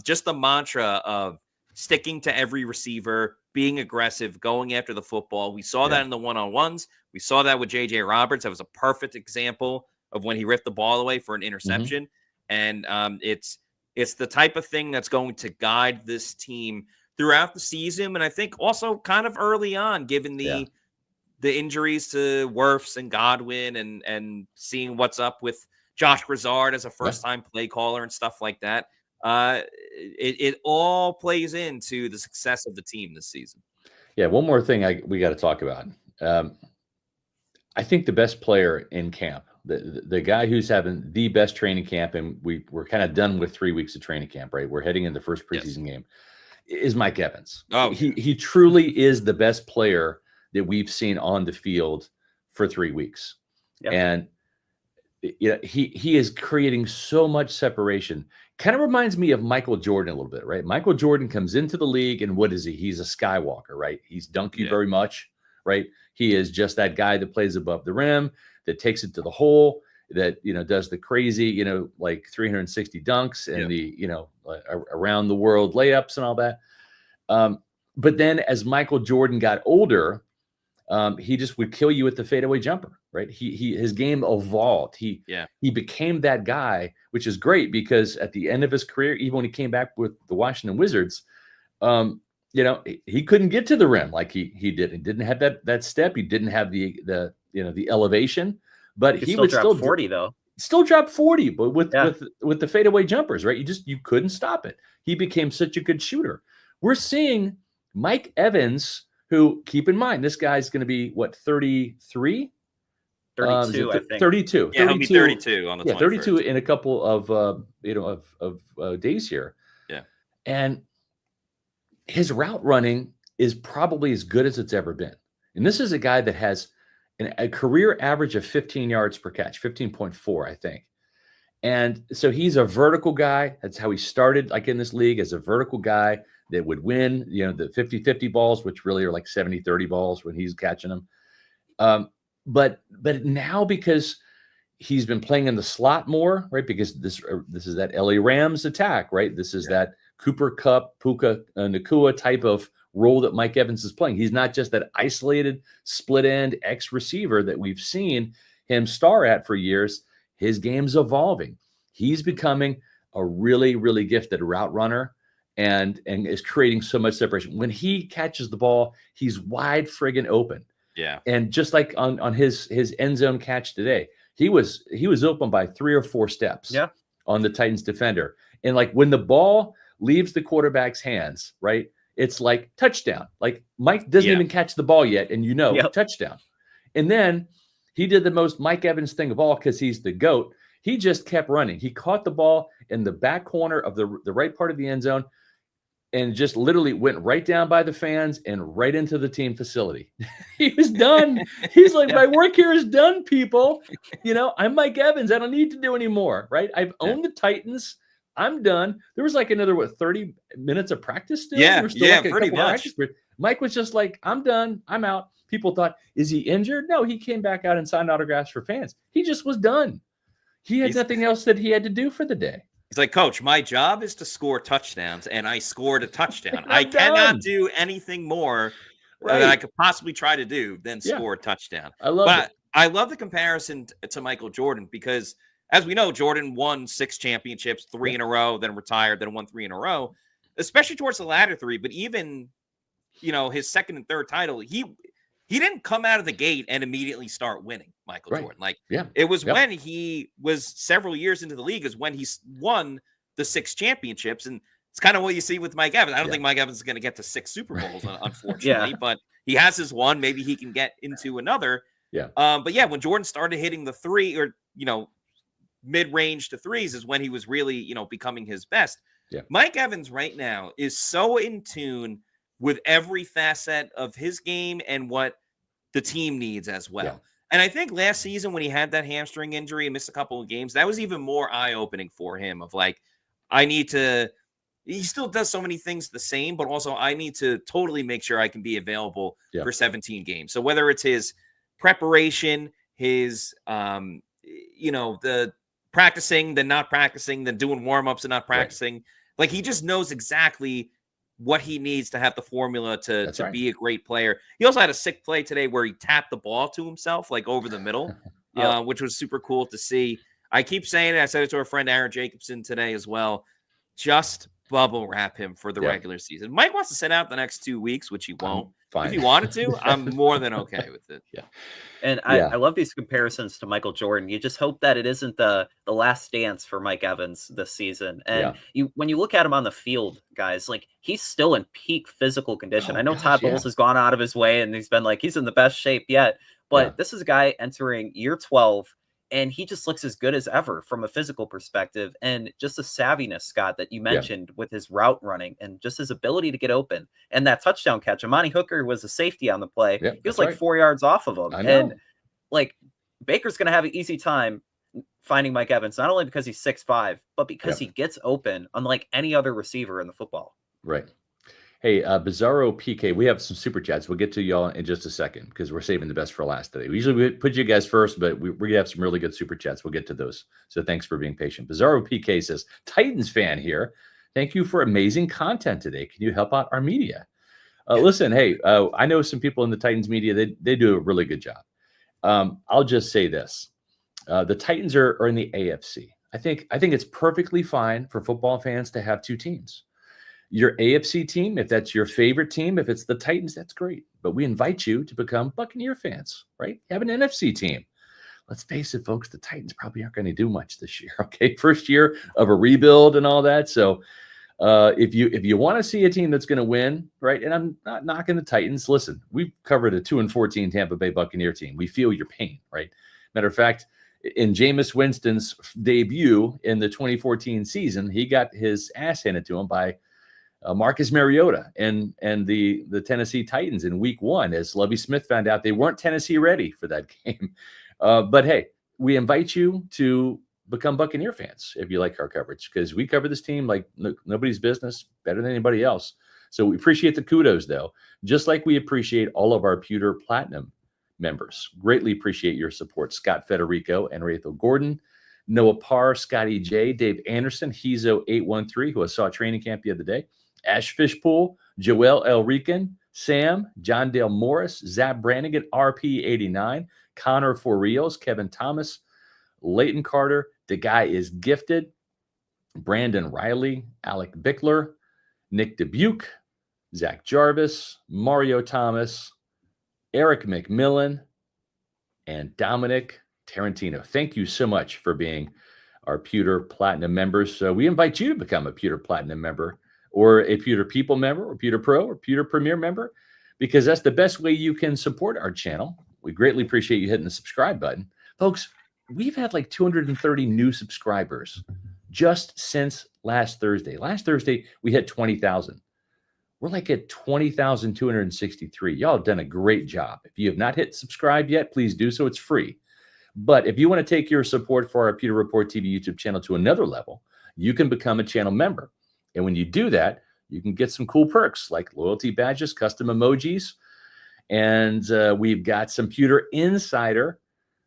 Just the mantra of sticking to every receiver, being aggressive, going after the football. We saw that in the one-on-ones. We saw that with J.J. Roberts. That was a perfect example of when he ripped the ball away for an interception. And it's the type of thing that's going to guide this team throughout the season. And I think also kind of early on, given the injuries to Wirfs and Godwin and seeing what's up with Josh Grizzard as a first-time play caller and stuff like that. It all plays into the success of the team this season. Yeah, one more thing we got to talk about. I think the best player in camp, the guy who's having the best training camp, and we're kind of done with 3 weeks of training camp, right? We're heading into the first preseason game, is Mike Evans. Oh, he truly is the best player that we've seen on the field for 3 weeks. And he is creating so much separation. Kind of reminds me of Michael Jordan a little bit, right? Michael Jordan comes into the league, and what is he? He's a Skywalker, right? He's dunked you very much, right? He is just that guy that plays above the rim, that takes it to the hole, that, does the crazy, like 360 dunks and the, around the world layups and all that. But then as Michael Jordan got older, he just would kill you with the fadeaway jumper, right? His game evolved. He became that guy, which is great because at the end of his career, even when he came back with the Washington Wizards, he couldn't get to the rim like he did. He didn't have that step. He didn't have the elevation, but he would still 40 though. Still drop 40, but with the fadeaway jumpers, right? You couldn't stop it. He became such a good shooter. We're seeing Mike Evans, who, keep in mind, this guy's going to be, what, 33? 32, I think. 32. Yeah, he'll be 32 on the 21st. 32 in a couple of days here. Yeah. And his route running is probably as good as it's ever been. And this is a guy that has a career average of 15 yards per catch, 15.4, I think. And so he's a vertical guy. That's how he started, like, in this league, as a vertical guy that would win, the 50-50 balls, which really are like 70-30 balls when he's catching them. But now, because he's been playing in the slot more, right? Because this is that LA Rams attack, right? This is that Cooper Kupp, Puka Nacua type of role that Mike Evans is playing. He's not just that isolated split end X receiver that we've seen him star at for years. His game's evolving. He's becoming a really, really gifted route runner and is creating so much separation. When he catches the ball, he's wide friggin' open. Yeah. And just like on his end zone catch today, he was open by 3 or 4 steps on the Titans defender. And like when the ball leaves the quarterback's hands, right, it's like touchdown. Like Mike doesn't even catch the ball yet, and touchdown. And then he did the most Mike Evans thing of all, because he's the GOAT. He just kept running. He caught the ball in the back corner of the right part of the end zone, and just literally went right down by the fans and right into the team facility. He was done. He's like, my work here is done, people. I'm Mike Evans. I don't need to do anymore, right? I've owned the Titans. I'm done. There was like another, 30 minutes of practice still? Yeah, There's still yeah, like a pretty couple much. practice periods. Mike was just like, I'm done. I'm out. People thought, is he injured? No, he came back out and signed autographs for fans. He just was done. He had nothing else that he had to do for the day. He's like, Coach, my job is to score touchdowns, and I scored a touchdown. I done. cannot do anything more that I could possibly try to do than score a touchdown. I love it. I love the comparison to Michael Jordan because, as we know, Jordan won 6 championships, 3 in a row, then retired, then won 3 in a row, especially towards the latter 3. But even, his second and third title, he didn't come out of the gate and immediately start winning, Michael Jordan. Like, it was when he was several years into the league is when he won the 6 championships. And it's kind of what you see with Mike Evans. I don't think Mike Evans is going to get to 6 Super Bowls, unfortunately, but he has his one. Maybe he can get into another. But yeah, when Jordan started hitting the 3 or, mid-range to 3s is when he was really, becoming his best. Mike Evans right now is so in tune with every facet of his game and what the team needs as well. And I think last season when he had that hamstring injury and missed a couple of games, that was even more eye-opening for him of like, he still does so many things the same, but also I need to totally make sure I can be available for 17 games. So whether it's his preparation, his, the practicing, then not practicing, then doing warm-ups and not practicing, like he just knows exactly what he needs to have the formula to be a great player. He also had a sick play today where he tapped the ball to himself, like over the middle, which was super cool to see. I keep saying it. I said it to our friend Aaron Jacobson today as well. Just bubble wrap him for the regular season. Mike wants to sit out the next 2 weeks, which he won't. Fine. If he wanted to, I'm more than okay with it. And I love these comparisons to Michael Jordan. You just hope that it isn't the last dance for Mike Evans this season. And when you look at him on the field, guys, like he's still in peak physical condition. I know Todd Bowles has gone out of his way and he's been like, he's in the best shape yet. But this is a guy entering year 12. And he just looks as good as ever from a physical perspective. And just the savviness, Scott, that you mentioned with his route running and just his ability to get open. And that touchdown catch, Amani Hooker was a safety on the play. He was like 4 yards off of him. And like Baker's going to have an easy time finding Mike Evans, not only because he's 6'5", but because he gets open unlike any other receiver in the football. Right. Hey, Bizarro PK, we have some super chats. We'll get to y'all in just a second because we're saving the best for last today. We usually put you guys first, but we're going to have some really good super chats. We'll get to those. So thanks for being patient. Bizarro PK says, Titans fan here. Thank you for amazing content today. Can you help out our media? Listen, hey, I know some people in the Titans media. They do a really good job. I'll just say this. The Titans are in the AFC. I think it's perfectly fine for football fans to have 2 teams. Your AFC team, if that's your favorite team, if it's the Titans, that's great. But we invite you to become Buccaneer fans, right? Have an NFC team. Let's face it, folks, the Titans probably aren't going to do much this year, okay? First year of a rebuild and all that. So if you want to see a team that's going to win, right, and I'm not knocking the Titans. Listen, we've covered a 2-14 Tampa Bay Buccaneer team. We feel your pain, right? Matter of fact, in Jameis Winston's debut in the 2014 season, he got his ass handed to him by Marcus Mariota and the Tennessee Titans in week 1, as Lovie Smith found out they weren't Tennessee ready for that game. But hey, we invite you to become Buccaneer fans if you like our coverage, because we cover this team like nobody's business, better than anybody else. So we appreciate the kudos, though, just like we appreciate all of our Pewter Platinum members. Greatly appreciate your support. Scott Federico and Rachel Gordon, Noah Parr, Scotty J, Dave Anderson, Hezo813, who I saw at training camp the other day, Ash Fishpool, Joel L. Rican, Sam, John Dale Morris, Zap Brannigan, RP89, Connor Forios, Kevin Thomas, Leighton Carter, the guy is gifted, Brandon Riley, Alec Bickler, Nick Dubuque, Zach Jarvis, Mario Thomas, Eric McMillan, and Dominic Tarantino. Thank you so much for being our Pewter Platinum members. So we invite you to become a Pewter Platinum member, or a Pewter People member, or Pewter Pro, or Pewter Premier member, because that's the best way you can support our channel. We greatly appreciate you hitting the subscribe button. Folks, we've had like 230 new subscribers just since last Thursday. Last Thursday, we hit 20,000. We're like at 20,263. Y'all have done a great job. If you have not hit subscribe yet, please do so. It's free. But if you want to take your support for our Pewter Report TV YouTube channel to another level, you can become a channel member. And when you do that, you can get some cool perks like loyalty badges, custom emojis, and we've got some Pewter Insider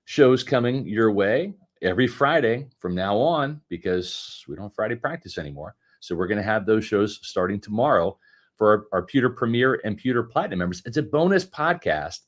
shows coming your way every Friday from now on, because we don't have Friday practice anymore. So we're going to have those shows starting tomorrow for our Pewter Premier and Pewter Platinum members. It's a bonus podcast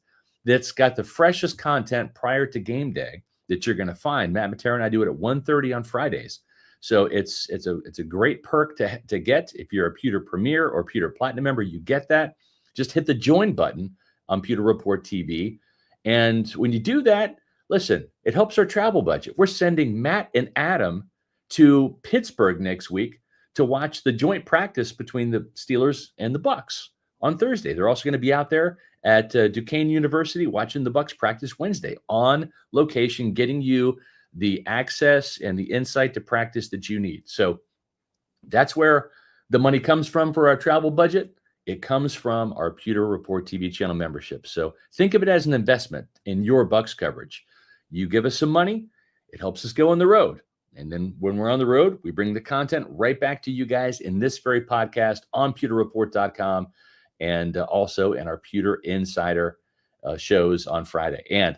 that's got the freshest content prior to game day that you're going to find. Matt Matera and I do it at 1:30 on Fridays. So it's a great perk to get. If you're a Pewter Premier or Pewter Platinum member, you get that. Just hit the join button on Pewter Report TV. And when you do that, listen, it helps our travel budget. We're sending Matt and Adam to Pittsburgh next week to watch the joint practice between the Steelers and the Bucs on Thursday. They're also going to be out there at Duquesne University watching the Bucs practice Wednesday on location, getting you the access and the insight to practice that you need. So that's where the money comes from for our travel budget. It comes from our Pewter Report TV channel membership. So think of it as an investment in your Bucs coverage. You give us some money, it helps us go on the road. And then when we're on the road, we bring the content right back to you guys in this very podcast on pewterreport.com and also in our Pewter Insider shows on Friday. And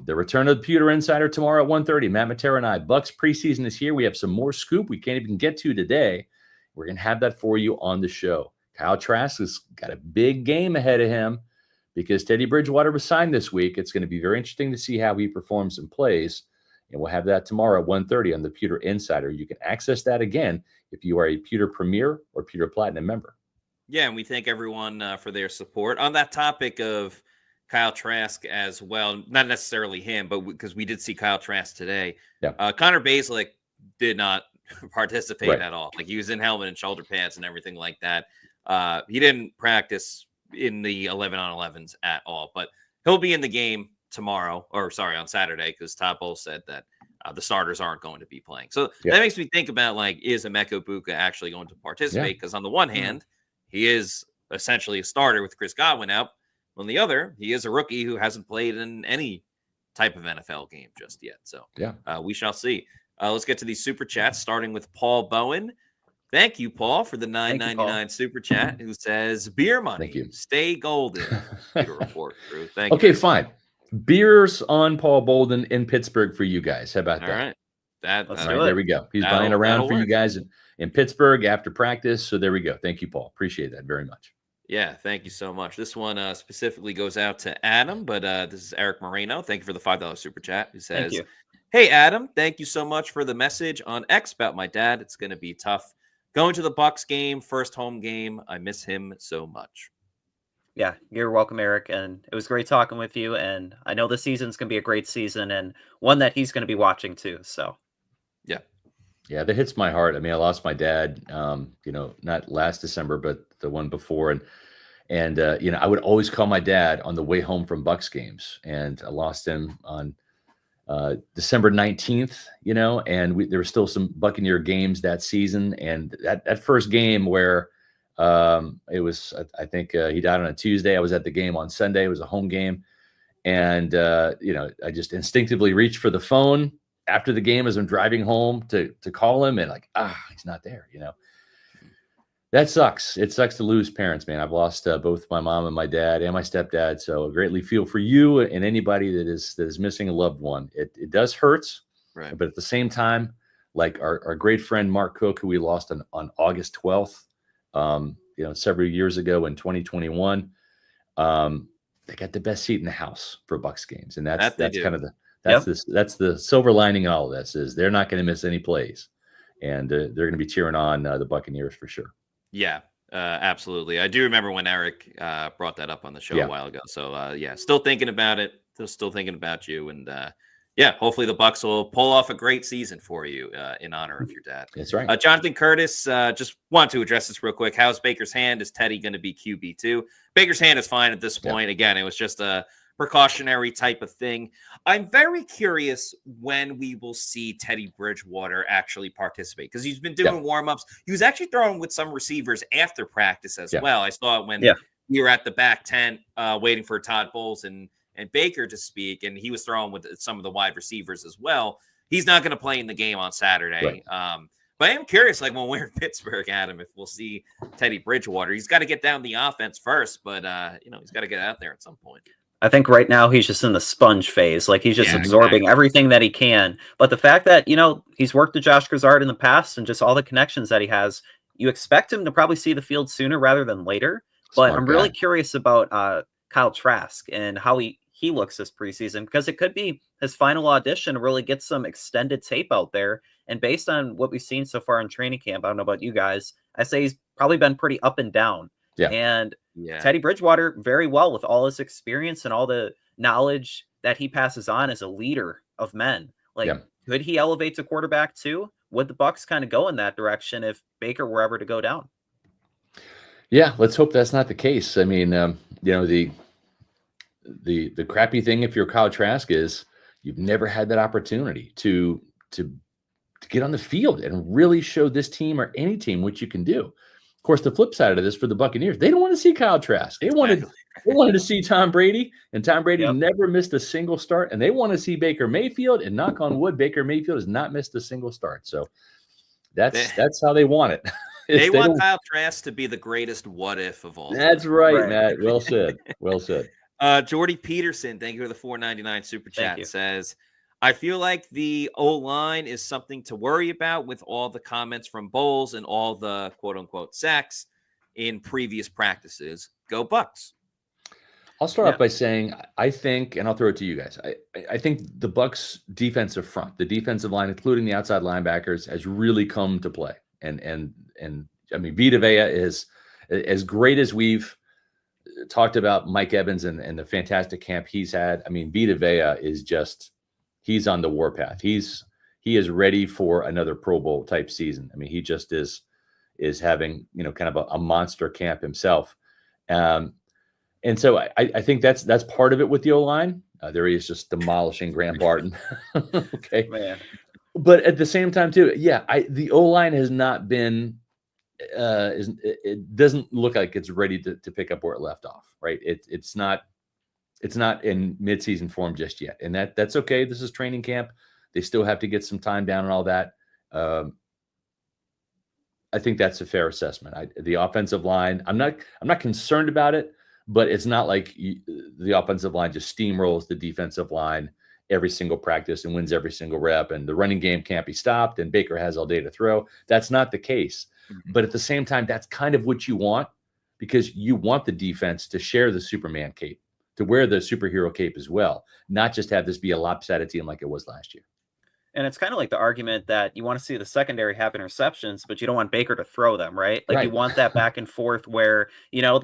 the return of the Pewter Insider tomorrow at 1:30. Matt Matera and I. Bucs preseason is here. We have some more scoop we can't even get to today. We're going to have that for you on the show. Kyle Trask has got a big game ahead of him because Teddy Bridgewater was signed this week. It's going to be very interesting to see how he performs and plays. And we'll have that tomorrow at 1:30 on the Pewter Insider. You can access that again if you are a Pewter Premier or Pewter Platinum member. Yeah, and we thank everyone for their support. On that topic of Kyle Trask as well, not necessarily him, but because we did see Kyle Trask today. Yeah. Connor Basilick did not participate Right. at all. Like, he was in helmet and shoulder pads and everything like that. He didn't practice in the 11-on-11s at all, but he'll be in the game tomorrow, or sorry, on Saturday, because Todd Bowles said that the starters aren't going to be playing. So that makes me think about, like, is Emeka Buka actually going to participate? Because on the one hand, he is essentially a starter with Chris Godwin out. On the other, he is a rookie who hasn't played in any type of NFL game just yet. So we shall see. Let's get to these super chats, starting with Paul Bowen. Thank you, Paul, for the $9.99 super chat, who says, beer money, Thank you. stay golden. Pewter Report crew. Thank you. Okay, fine. Beers on Paul Bolden in Pittsburgh for you guys. How about All that? right. All right, there we go. He's buying around for you guys in Pittsburgh after practice. So there we go. Thank you, Paul. Appreciate that very much. Yeah, thank you so much. This one specifically goes out to Adam, but this is Eric Moreno. Thank you for the $5 super chat. Who says, hey, Adam, thank you so much for the message on X about my dad. It's going to be tough going to the Bucs game, first home game. I miss him so much. Yeah, you're welcome, Eric. And it was great talking with you. And I know the season's going to be a great season and one that he's going to be watching too. So, yeah, that hits my heart. I mean, I lost my dad, not last December, but the one before. And I would always call my dad on the way home from Bucs games. And I lost him on December 19th, and there were still some Buccaneer games that season. And that first game where it was, I think he died on a Tuesday. I was at the game on Sunday. It was a home game. And, I just instinctively reached for the phone after the game as I'm driving home to call him, and he's not there, That sucks. It sucks to lose parents, man. I've lost both my mom and my dad and my stepdad. So I greatly feel for you and anybody that is missing a loved one. It does hurt, right? But at the same time, like our great friend Mark Cook, who we lost on August 12th, several years ago in 2021, they got the best seat in the house for Bucs games, and that's kind of that's the silver lining in all of this is they're not going to miss any plays, and they're going to be cheering on the Buccaneers for sure. Yeah, absolutely. I do remember when Eric brought that up on the show a while ago. So still thinking about it. Still thinking about you, and hopefully the Bucs will pull off a great season for you in honor of your dad. That's right. Jonathan Curtis, just want to address this real quick. How's Baker's hand? Is Teddy going to be QB2? Baker's hand is fine at this point. Again, it was just a precautionary type of thing. I'm very curious when we will see Teddy Bridgewater actually participate, because he's been doing warm-ups. He was actually throwing with some receivers after practice as well. I saw it when we were at the back tent waiting for Todd Bowles and Baker to speak, and he was throwing with some of the wide receivers as well. He's not going to play in the game on Saturday. But I am curious, like when we're in Pittsburgh, Adam, if we'll see Teddy Bridgewater. He's got to get down the offense first, but he's got to get out there at some point. I think right now he's just in the sponge phase. Like he's just absorbing everything that he can. But the fact that, he's worked with Josh Grizzard in the past and just all the connections that he has, you expect him to probably see the field sooner rather than later. But I'm really curious about Kyle Trask and how he looks this preseason, because it could be his final audition to really get some extended tape out there. And based on what we've seen so far in training camp, I don't know about you guys, I say he's probably been pretty up and down. And Teddy Bridgewater, very well with all his experience and all the knowledge that he passes on as a leader of men. Like, could he elevate to quarterback too? Would the Bucs kind of go in that direction if Baker were ever to go down? Yeah, let's hope that's not the case. I mean, the crappy thing if you're Kyle Trask is you've never had that opportunity to get on the field and really show this team or any team what you can do. Of course, the flip side of this for the Buccaneers, they don't want to see Kyle Trask. They wanted to see Tom Brady, and Tom Brady never missed a single start. And they want to see Baker Mayfield, and knock on wood, Baker Mayfield has not missed a single start. So that's how they want it. They want Kyle Trask to be the greatest what if of all time. That's right, Matt. Well said. Well said. Jordy Peterson, thank you for the $4.99 super chat, says, I feel like the O-line is something to worry about with all the comments from Bowles and all the quote-unquote sacks in previous practices. Go Bucs. I'll start off by saying I think, and I'll throw it to you guys, I think the Bucs defensive front, the defensive line, including the outside linebackers, has really come to play. And I mean, Vita Vea is as great as we've talked about Mike Evans and the fantastic camp he's had. I mean, Vita Vea is just, he's on the warpath. He is ready for another Pro Bowl type season. I mean, he just is having, kind of a monster camp himself. And so I think that's part of it with the O-line. There he is just demolishing Graham Barton. Okay. Man. But at the same time too, the O-line has not been, it doesn't look like it's ready to pick up where it left off, right? It's not in midseason form just yet. And that's okay. This is training camp. They still have to get some time down and all that. I think that's a fair assessment. The offensive line, I'm not concerned about it, but it's not like the offensive line just steamrolls the defensive line every single practice and wins every single rep, and the running game can't be stopped and Baker has all day to throw. That's not the case. Mm-hmm. But at the same time, that's kind of what you want, because you want the defense to share the Superman cape, to wear the superhero cape as well, not just have this be a lopsided team like it was last year. And it's kind of like the argument that you want to see the secondary have interceptions, but you don't want Baker to throw them, right? Like you want that back and forth where,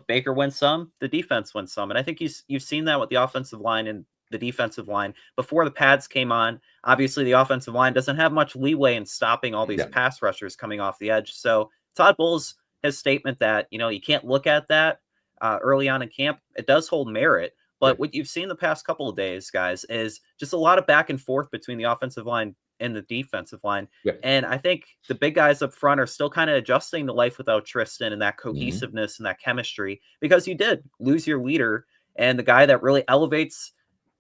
Baker wins some, the defense wins some. And I think you've seen that with the offensive line and the defensive line. Before the pads came on, obviously the offensive line doesn't have much leeway in stopping all these pass rushers coming off the edge. So Todd Bowles, his statement that, you can't look at that early on in camp, it does hold merit. But what you've seen the past couple of days, guys, is just a lot of back and forth between the offensive line and the defensive line. And I think the big guys up front are still kind of adjusting to life without Tristan and that cohesiveness and that chemistry, because you did lose your leader and the guy that really elevates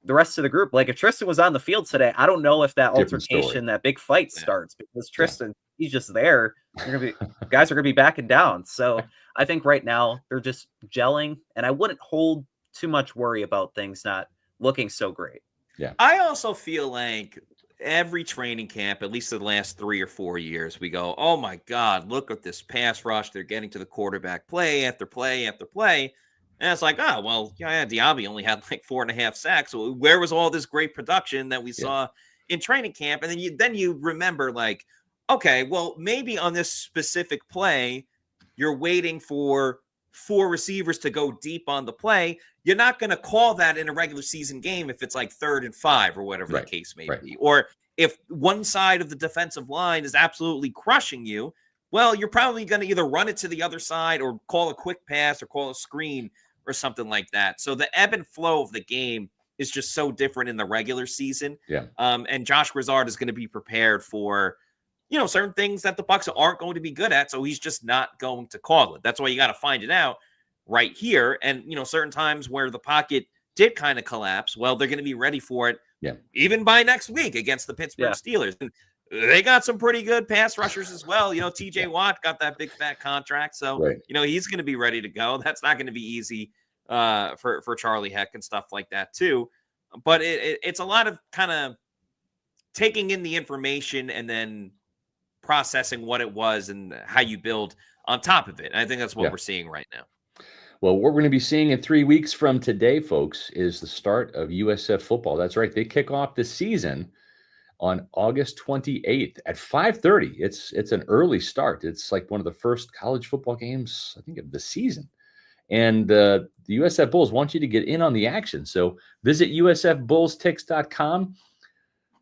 the rest of the group. Like if Tristan was on the field today, I don't know if that altercation, that big fight starts, because Tristan, he's just there. Guys are going to be backing down. So I think right now they're just gelling, and I wouldn't hold too much worry about things not looking so great. I also feel like every training camp, at least the last 3 or 4 years, we go, oh my God, look at this pass rush. They're getting to the quarterback play after play after play. And it's like, oh, well, Diaby only had like 4.5 sacks. So where was all this great production that we saw in training camp? And then you remember, like, okay, well, maybe on this specific play, you're waiting for 4 receivers to go deep on the play. You're not going to call that in a regular season game if it's like 3rd and 5 or whatever the case may be. Or if one side of the defensive line is absolutely crushing you, well, you're probably going to either run it to the other side or call a quick pass or call a screen or something like that. So the ebb and flow of the game is just so different in the regular season. Yeah. And Josh Grizzard is going to be prepared for, certain things that the Bucs aren't going to be good at. So he's just not going to call it. That's why you got to find it out right here. And, certain times where the pocket did kind of collapse, well, they're going to be ready for it. Yeah. Even by next week against the Pittsburgh Steelers. And they got some pretty good pass rushers as well. TJ Watt got that big fat contract. So, he's going to be ready to go. That's not going to be easy for Charlie Heck and stuff like that too. But it's a lot of kind of taking in the information and then processing what it was and how you build on top of it. And I think that's what we're seeing right now. Well, what we're going to be seeing in 3 weeks from today, folks, is the start of USF football. That's right. They kick off the season on August 28th at 5:30. It's an early start. It's like one of the first college football games, I think, of the season. And the USF Bulls want you to get in on the action. So visit usfbullstix.com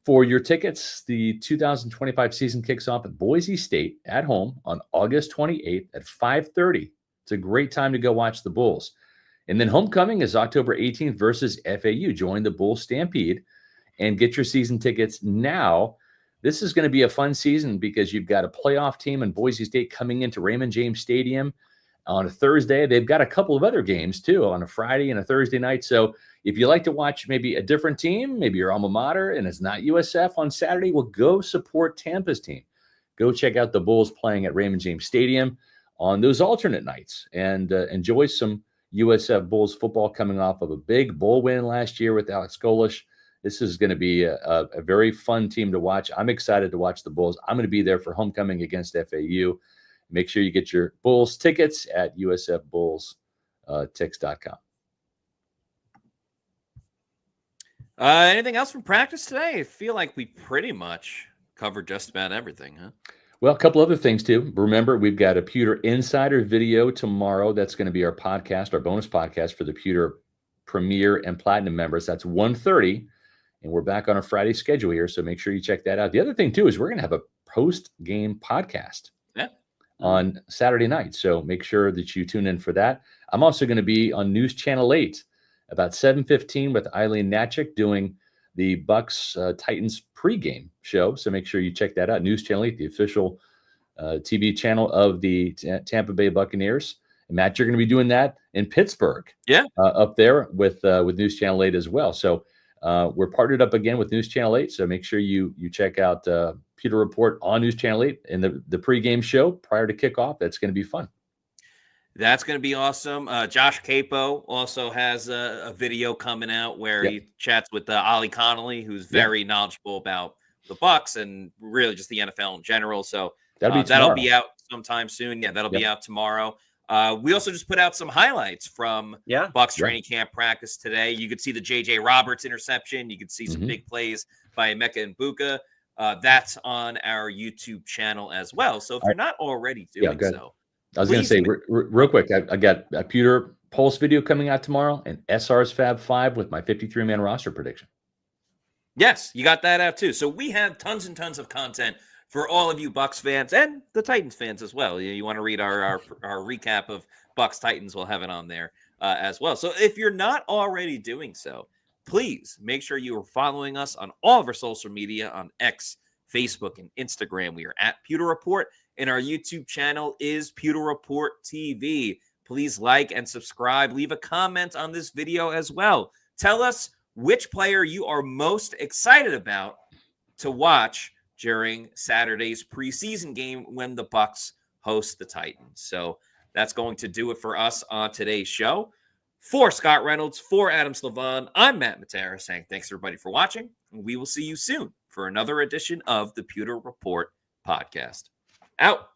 for your tickets. The 2025 season kicks off at Boise State at home on August 28th at 5:30. It's a great time to go watch the Bulls. And then homecoming is October 18th versus FAU. Join the Bull Stampede and get your season tickets now. This is going to be a fun season because you've got a playoff team in Boise State coming into Raymond James Stadium on a Thursday. They've got a couple of other games too on a Friday and a Thursday night. So if you like to watch maybe a different team, maybe your alma mater, and it's not USF on Saturday, well, go support Tampa's team. Go check out the Bulls playing at Raymond James Stadium on those alternate nights and enjoy some USF Bulls football coming off of a big bowl win last year with Alex Golish. This is going to be a very fun team to watch. I'm excited to watch the Bulls. I'm going to be there for homecoming against FAU. Make sure you get your Bulls tickets at usfbullstix.com. Anything else from practice today? I feel like we pretty much covered just about everything, huh? Well, a couple other things too. Remember, we've got a Pewter Insider video tomorrow. That's going to be our podcast, our bonus podcast for the Pewter Premier and Platinum members. That's 1:30, and we're back on a Friday schedule here, so make sure you check that out. The other thing too is we're going to have a post-game podcast on Saturday night, so make sure that you tune in for that. I'm also going to be on News Channel 8 about 7:15 with Eileen Natchik doing the Bucs-Titans pregame show. So make sure you check that out. News Channel 8, the official TV channel of the Tampa Bay Buccaneers. And Matt, you're going to be doing that in Pittsburgh. Up there with News Channel 8 as well. So we're partnered up again with News Channel 8. So make sure you check out Pewter Report on News Channel 8 and the pregame show prior to kickoff. That's going to be fun. That's going to be awesome. Josh Capo also has a video coming out where he chats with Ollie Connolly, who's very knowledgeable about the Bucs and really just the NFL in general. So that'll be out sometime soon. Yeah, that'll be out tomorrow. We also just put out some highlights from Bucs training camp practice today. You could see the J.J. Roberts interception. You could see some big plays by Emeka Mbuka. That's on our YouTube channel as well. So if you're not already doing so, I was going to say real quick, I got a Pewter Pulse video coming out tomorrow and SR's Fab 5 with my 53-man roster prediction. Yes, you got that out too. So we have tons and tons of content for all of you Bucs fans and the Titans fans as well. You want to read our recap of Bucs-Titans, we'll have it on there as well. So if you're not already doing so, please make sure you are following us on all of our social media on X, Facebook, and Instagram. We are at Pewter Report. And our YouTube channel is Pewter Report TV. Please like and subscribe. Leave a comment on this video as well. Tell us which player you are most excited about to watch during Saturday's preseason game when the Bucs host the Titans. So that's going to do it for us on today's show. For Scott Reynolds, for Adam Slavon, I'm Matt Matera saying thanks everybody for watching. And we will see you soon for another edition of the Pewter Report podcast. Out.